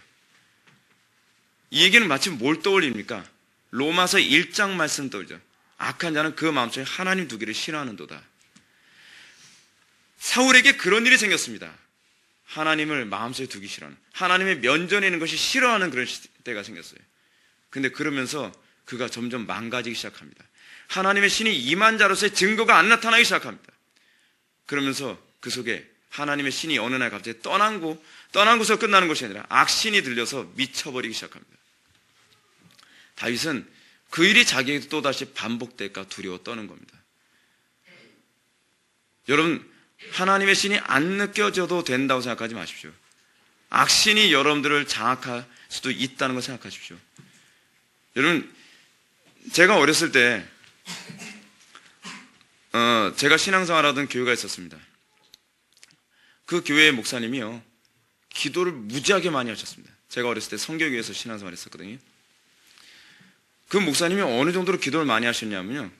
이 얘기는 마치 뭘 떠올립니까? 로마서 1장 말씀 떠올리죠. 악한 자는 그 마음속에 하나님 두기를 싫어하는도다. 사울에게 그런 일이 생겼습니다. 하나님을 마음속에 두기 싫어하는, 하나님의 면전에 있는 것이 싫어하는 그런 때가 생겼어요. 근데 그러면서 그가 점점 망가지기 시작합니다. 하나님의 신이 임한 자로서의 증거가 안 나타나기 시작합니다. 그러면서 그 속에 하나님의 신이 어느 날 갑자기 떠난 곳에서 끝나는 것이 아니라 악신이 들려서 미쳐버리기 시작합니다. 다윗은 그 일이 자기에게 또다시 반복될까 두려워 떠는 겁니다. 여러분, 하나님의 신이 안 느껴져도 된다고 생각하지 마십시오. 악신이 여러분들을 장악할 수도 있다는 걸 생각하십시오. 여러분, 제가 어렸을 때 제가 신앙생활하던 교회가 있었습니다. 그 교회의 목사님이요, 기도를 무지하게 많이 하셨습니다. 제가 어렸을 때 성교교회에서 신앙생활 했었거든요. 그 목사님이 어느 정도로 기도를 많이 하셨냐면요,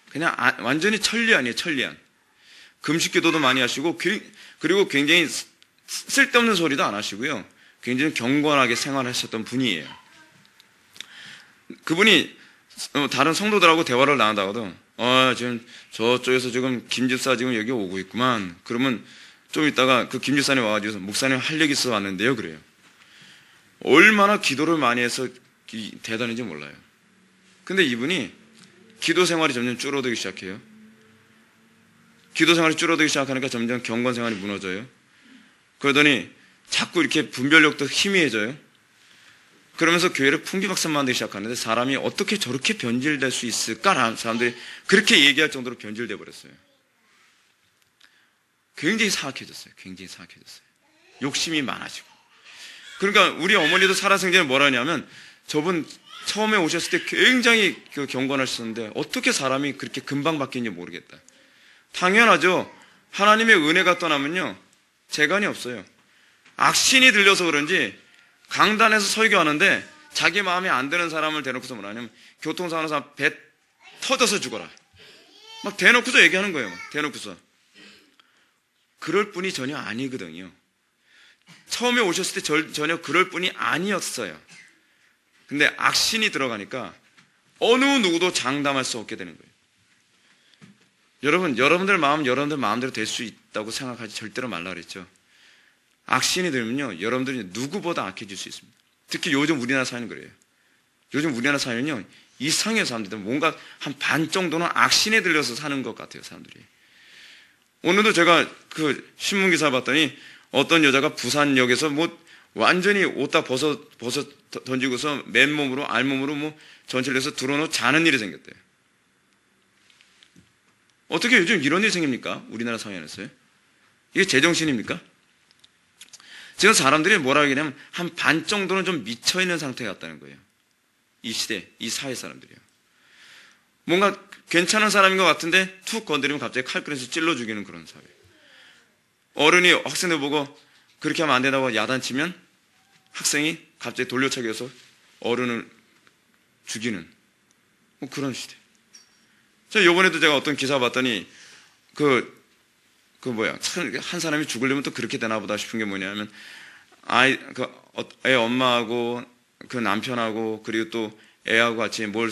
그냥 완전히 천리안이에요. 천리안. 금식 기도도 많이 하시고, 그리고 굉장히 쓸데없는 소리도 안 하시고요, 굉장히 경건하게 생활하셨던 분이에요. 그분이 다른 성도들하고 대화를 나눈다가도 지금 저쪽에서 지금 김 집사 지금 여기 오고 있구만. 그러면 좀 있다가 그 김 집사님 와가지고 목사님 할 얘기 있어 왔는데요, 그래요. 얼마나 기도를 많이 해서 대단한지 몰라요. 근데 이분이 기도 생활이 점점 줄어들기 시작해요. 기도 생활이 줄어들기 시작하니까 점점 경건 생활이 무너져요. 그러더니 자꾸 이렇게 분별력도 희미해져요. 그러면서 교회를 풍기박산 만들기 시작하는데, 사람이 어떻게 저렇게 변질될 수 있을까라는 사람들이 그렇게 얘기할 정도로 변질돼 버렸어요. 굉장히 사악해졌어요. 굉장히 사악해졌어요. 욕심이 많아지고. 그러니까 우리 어머니도 살아생전에 뭐라 하냐면, 저분 처음에 오셨을 때 굉장히 경건하셨는데 어떻게 사람이 그렇게 금방 바뀌는지 모르겠다. 당연하죠. 하나님의 은혜가 떠나면요, 재간이 없어요. 악신이 들려서 그런지 강단에서 설교하는데 자기 마음에 안 드는 사람을 대놓고서 뭐라냐면, 교통사고나서 배 터져서 죽어라, 막 대놓고서 얘기하는 거예요. 막 대놓고서. 그럴 분이 전혀 아니거든요. 처음에 오셨을 때 전혀 그럴 분이 아니었어요. 근데 악신이 들어가니까 어느 누구도 장담할 수 없게 되는 거예요. 여러분, 여러분들 마음 여러분들 마음대로 될 수 있다고 생각하지 절대로 말라 그랬죠. 악신이 들면요, 여러분들이 누구보다 악해질 수 있습니다. 특히 요즘 우리나라 사회는 그래요. 요즘 우리나라 사회는요, 이상해요. 사람들은 뭔가 한 반 정도는 악신에 들려서 사는 것 같아요, 사람들이. 오늘도 제가 그 신문기사 봤더니 어떤 여자가 부산역에서 뭐 완전히 옷 다 벗어 던지고서 맨몸으로, 알몸으로 뭐 전체를 해서 들어놓고 자는 일이 생겼대요. 어떻게 요즘 이런 일이 생깁니까? 우리나라 사회에서요? 이게 제정신입니까? 지금 사람들이 뭐라 하냐면 한 반 정도는 좀 미쳐있는 상태 같다는 거예요. 이 시대, 이 사회 사람들이요. 뭔가 괜찮은 사람인 것 같은데 툭 건드리면 갑자기 칼끝에서 찔러 죽이는 그런 사회. 어른이 학생들 보고 그렇게 하면 안 된다고 야단치면 학생이 갑자기 돌려차기해서 어른을 죽이는 뭐 그런 시대. 저 요번에도 제가 어떤 기사 봤더니 한 사람이 죽으려면 또 그렇게 되나 보다 싶은 게 뭐냐면 애 엄마하고 그 남편하고 그리고 또 애하고 같이 뭘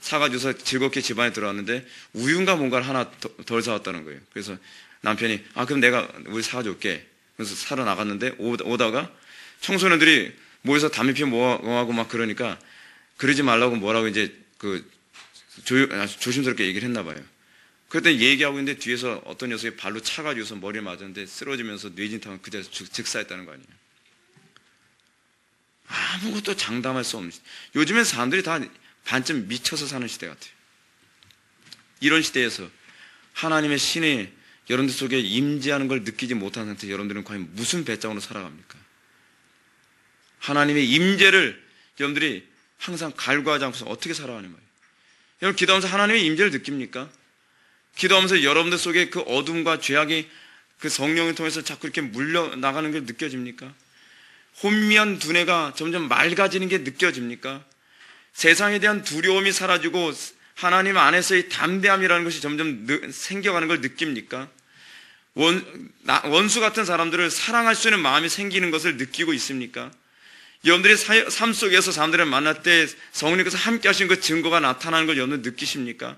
사가지고서 즐겁게 집안에 들어왔는데 우유인가 뭔가를 하나 덜 사왔다는 거예요. 그래서 남편이 그럼 내가 우리 사가줄게. 그래서 사러 나갔는데 오다가 청소년들이 모여서 담배 피워 뭐하고 막 그러니까 그러지 말라고 뭐라고 이제 조심스럽게 얘기를 했나 봐요. 그랬더니 얘기하고 있는데 뒤에서 어떤 녀석이 발로 차가지고서 머리를 맞았는데 쓰러지면서 뇌진탕을 그대로 즉사했다는 거 아니에요. 아무것도 장담할 수 없는 시대. 요즘엔 사람들이 다 반쯤 미쳐서 사는 시대 같아요. 이런 시대에서 하나님의 신이 여러분들 속에 임재하는 걸 느끼지 못한 상태에서 여러분들은 과연 무슨 배짱으로 살아갑니까? 하나님의 임재를 여러분들이 항상 갈구하지 않고서 어떻게 살아가는 거예요? 여러분 기도하면서 하나님의 임재를 느낍니까? 기도하면서 여러분들 속에 그 어둠과 죄악이 그 성령을 통해서 자꾸 이렇게 물려나가는 게 느껴집니까? 혼미한 두뇌가 점점 맑아지는 게 느껴집니까? 세상에 대한 두려움이 사라지고 하나님 안에서의 담대함이라는 것이 점점 생겨가는 걸 느낍니까? 원수 같은 사람들을 사랑할 수 있는 마음이 생기는 것을 느끼고 있습니까? 여러분들이 삶 속에서 사람들을 만날 때 성령께서 함께 하신 그 증거가 나타나는 걸 여러분 느끼십니까?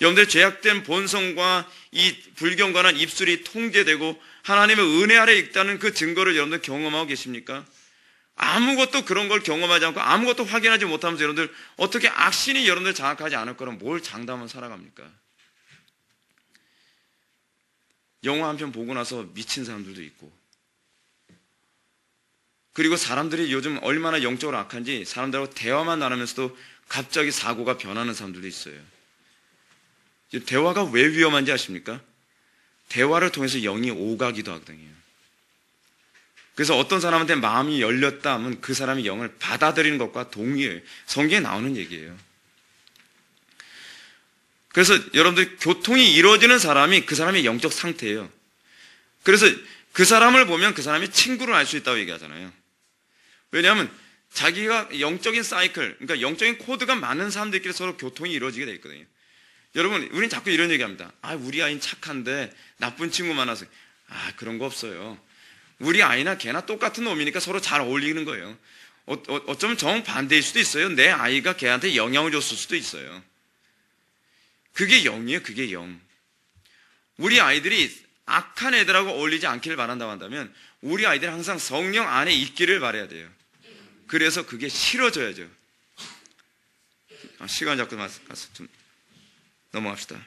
여러분들의 죄악된 본성과 이 불경건한 입술이 통제되고 하나님의 은혜 아래 있다는 그 증거를 여러분들 경험하고 계십니까? 아무것도 그런 걸 경험하지 않고 아무것도 확인하지 못하면서 여러분들 어떻게 악신이 여러분들 장악하지 않을 거라 뭘 장담하면 살아갑니까? 영화 한 편 보고 나서 미친 사람들도 있고, 그리고 사람들이 요즘 얼마나 영적으로 악한지 사람들하고 대화만 나누면서도 갑자기 사고가 변하는 사람들도 있어요. 대화가 왜 위험한지 아십니까? 대화를 통해서 영이 오가기도 하거든요. 그래서 어떤 사람한테 마음이 열렸다 하면 그 사람이 영을 받아들이는 것과 동의해요. 성경에 나오는 얘기예요. 그래서 여러분들 교통이 이루어지는 사람이 그 사람의 영적 상태예요. 그래서 그 사람을 보면 그 사람이 친구를 알 수 있다고 얘기하잖아요. 왜냐하면 자기가 영적인 사이클, 그러니까 영적인 코드가 많은 사람들끼리 서로 교통이 이루어지게 돼 있거든요. 여러분, 우린 자꾸 이런 얘기합니다. 우리 아이는 착한데 나쁜 친구 많아서. 그런 거 없어요. 우리 아이나 걔나 똑같은 놈이니까 서로 잘 어울리는 거예요. 어쩌면 정반대일 수도 있어요. 내 아이가 걔한테 영향을 줬을 수도 있어요. 그게 영이에요. 그게 영. 우리 아이들이 악한 애들하고 어울리지 않기를 바란다고 한다면 우리 아이들은 항상 성령 안에 있기를 바라야 돼요. 그래서 그게 싫어져야죠. 시간 잡고 가서 좀 넘어갑시다.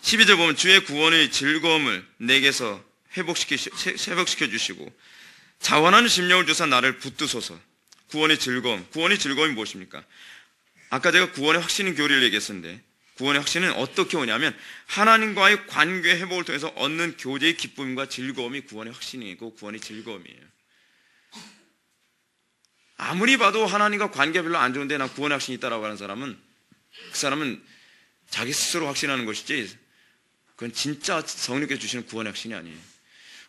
12절 보면 주의 구원의 즐거움을 내게서 회복시켜 주시고 자원하는 심령을 주사 나를 붙드소서. 구원의 즐거움이 무엇입니까? 아까 제가 구원의 확신인 교리를 얘기했었는데 구원의 확신은 어떻게 오냐면 하나님과의 관계 회복을 통해서 얻는 교제의 기쁨과 즐거움이 구원의 확신이고 구원의 즐거움이에요. 아무리 봐도 하나님과 관계가 별로 안 좋은데 나 구원의 확신이 있다라고 하는 사람은 그 사람은 자기 스스로 확신하는 것이지 그건 진짜 성령께서 주시는 구원의 확신이 아니에요.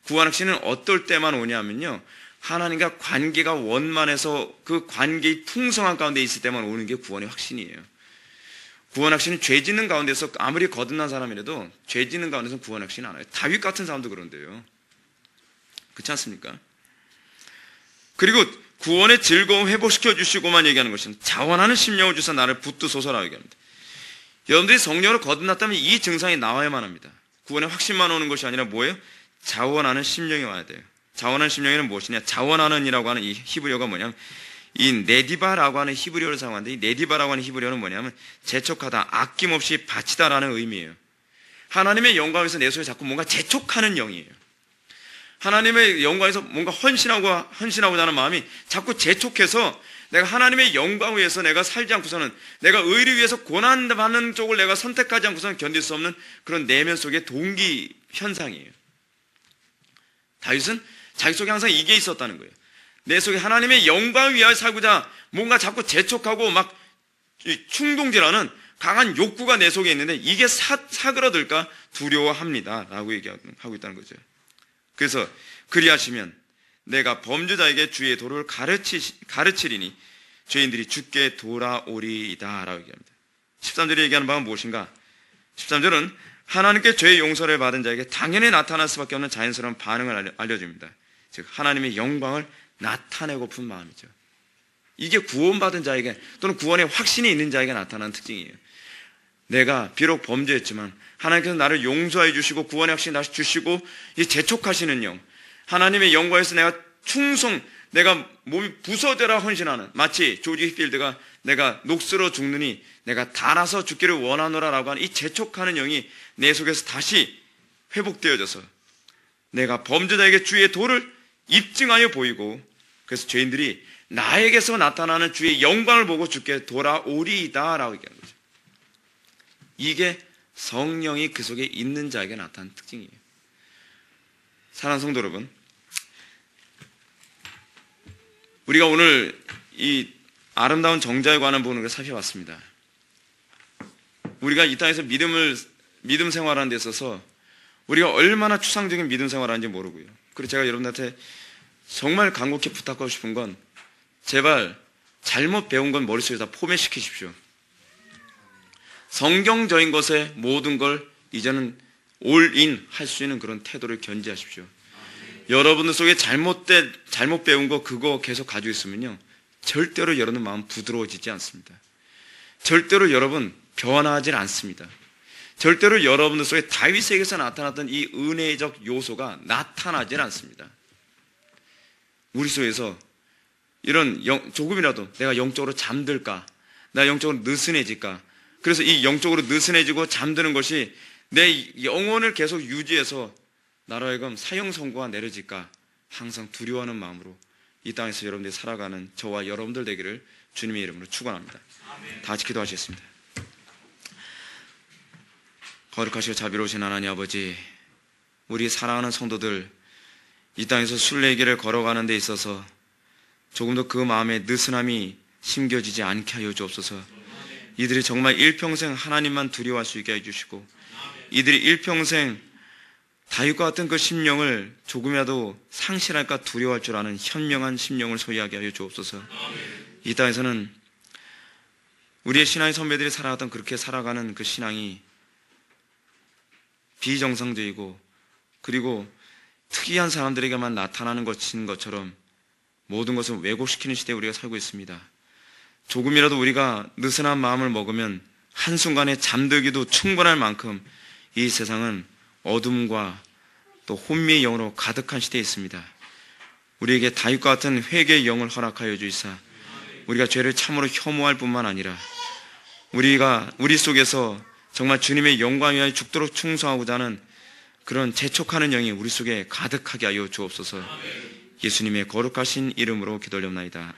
구원의 확신은 어떨 때만 오냐면요, 하나님과 관계가 원만해서 그 관계의 풍성한 가운데 있을 때만 오는 게 구원의 확신이에요. 구원 확신은 죄 짓는 가운데서 아무리 거듭난 사람이라도 죄 짓는 가운데서 구원 확신은 안 와요. 다윗 같은 사람도 그런데요. 그렇지 않습니까? 그리고 구원의 즐거움 회복시켜 주시고만 얘기하는 것은 자원하는 심령을 주사 나를 붙드소서라고 얘기합니다. 여러분들이 성령으로 거듭났다면 이 증상이 나와야만 합니다. 구원의 확신만 오는 것이 아니라 뭐예요? 자원하는 심령이 와야 돼요. 자원하는 심령에는 무엇이냐? 자원하는이라고 하는 이 히브리어가 뭐냐면 이 네디바라고 하는 히브리어를 사용하는데 이 네디바라고 하는 히브리어는 뭐냐면 재촉하다, 아낌없이 바치다라는 의미예요. 하나님의 영광에서 내 속에 자꾸 뭔가 재촉하는 영이에요. 하나님의 영광에서 뭔가 헌신하고자 하는 마음이 자꾸 재촉해서 내가 하나님의 영광을 위해서 내가 살지 않고서는 내가 의를 위해서 고난받는 쪽을 내가 선택하지 않고서는 견딜 수 없는 그런 내면 속의 동기 현상이에요. 다윗은 자기 속에 항상 이게 있었다는 거예요. 내 속에 하나님의 영광을 위하여 살고자 뭔가 자꾸 재촉하고 막 충동질하는 강한 욕구가 내 속에 있는데 이게 사그러들까 두려워합니다 라고 얘기하고 있다는 거죠. 그래서 그리하시면 내가 범죄자에게 주의 도를 가르치리니 죄인들이 주께 돌아오리이다 라고 얘기합니다. 13절에 얘기하는 바는 무엇인가? 13절은 하나님께 죄의 용서를 받은 자에게 당연히 나타날 수밖에 없는 자연스러운 반응을 알려줍니다. 즉 하나님의 영광을 나타내고픈 마음이죠. 이게 구원받은 자에게 또는 구원의 확신이 있는 자에게 나타나는 특징이에요. 내가 비록 범죄했지만 하나님께서 나를 용서해 주시고 구원의 확신을 다시 주시고 이 재촉하시는 영, 하나님의 영광에서 내가 내가 몸이 부서져라 헌신하는, 마치 조지 휘필드가 내가 녹슬어 죽느니 내가 달아서 죽기를 원하노라라고 하는 이 재촉하는 영이 내 속에서 다시 회복되어져서 내가 범죄자에게 주의 도를 입증하여 보이고, 그래서 죄인들이 나에게서 나타나는 주의 영광을 보고 주께 돌아오리이다 라고 얘기하는 거죠. 이게 성령이 그 속에 있는 자에게 나타나는 특징이에요. 사랑하는 성도 여러분, 우리가 오늘 이 아름다운 정자에 관한 부분을 살펴봤습니다. 우리가 이 땅에서 믿음 생활하는 데 있어서 우리가 얼마나 추상적인 믿음 생활하는지 모르고요. 그리고 제가 여러분들한테 정말 간곡히 부탁하고 싶은 건 제발 잘못 배운 건 머릿속에 다 포맷시키십시오. 성경적인 것에 모든 걸 이제는 올인 할 수 있는 그런 태도를 견지하십시오. 여러분들 속에 잘못 배운 거 그거 계속 가지고 있으면요, 절대로 여러분 마음 부드러워지지 않습니다. 절대로 여러분 변하지 않습니다. 절대로 여러분들 속에 다윗에게서 나타났던 이 은혜적 요소가 나타나질 않습니다. 우리 속에서 이런 조금이라도 내가 영적으로 잠들까, 나 영적으로 느슨해질까, 그래서 이 영적으로 느슨해지고 잠드는 것이 내 영혼을 계속 유지해서 나로 하여금 사형 선고가 내려질까 항상 두려워하는 마음으로 이 땅에서 여러분들이 살아가는 저와 여러분들 되기를 주님의 이름으로 축원합니다. 다 같이 기도하시겠습니다. 거룩하시고 자비로우신 하나님 아버지, 우리 사랑하는 성도들 이 땅에서 순례의 길을 걸어가는 데 있어서 조금 더 그 마음에 느슨함이 심겨지지 않게 하여 주옵소서. 이들이 정말 일평생 하나님만 두려워할 수 있게 해주시고, 이들이 일평생 다윗과 같은 그 심령을 조금이라도 상실할까 두려워할 줄 아는 현명한 심령을 소유하게 하여 주옵소서. 이 땅에서는 우리의 신앙의 선배들이 살아갔던 그렇게 살아가는 그 신앙이 비정상적이고 그리고 특이한 사람들에게만 나타나는 것처럼 모든 것을 왜곡시키는 시대에 우리가 살고 있습니다. 조금이라도 우리가 느슨한 마음을 먹으면 한순간에 잠들기도 충분할 만큼 이 세상은 어둠과 또 혼미의 영으로 가득한 시대에 있습니다. 우리에게 다윗과 같은 회개의 영을 허락하여 주시사 우리가 죄를 참으로 혐오할 뿐만 아니라 우리 속에서 정말 주님의 영광 위하여 죽도록 충성하고자 하는 그런 재촉하는 영이 우리 속에 가득하게 하여 주옵소서. 예수님의 거룩하신 이름으로 기도하옵나이다.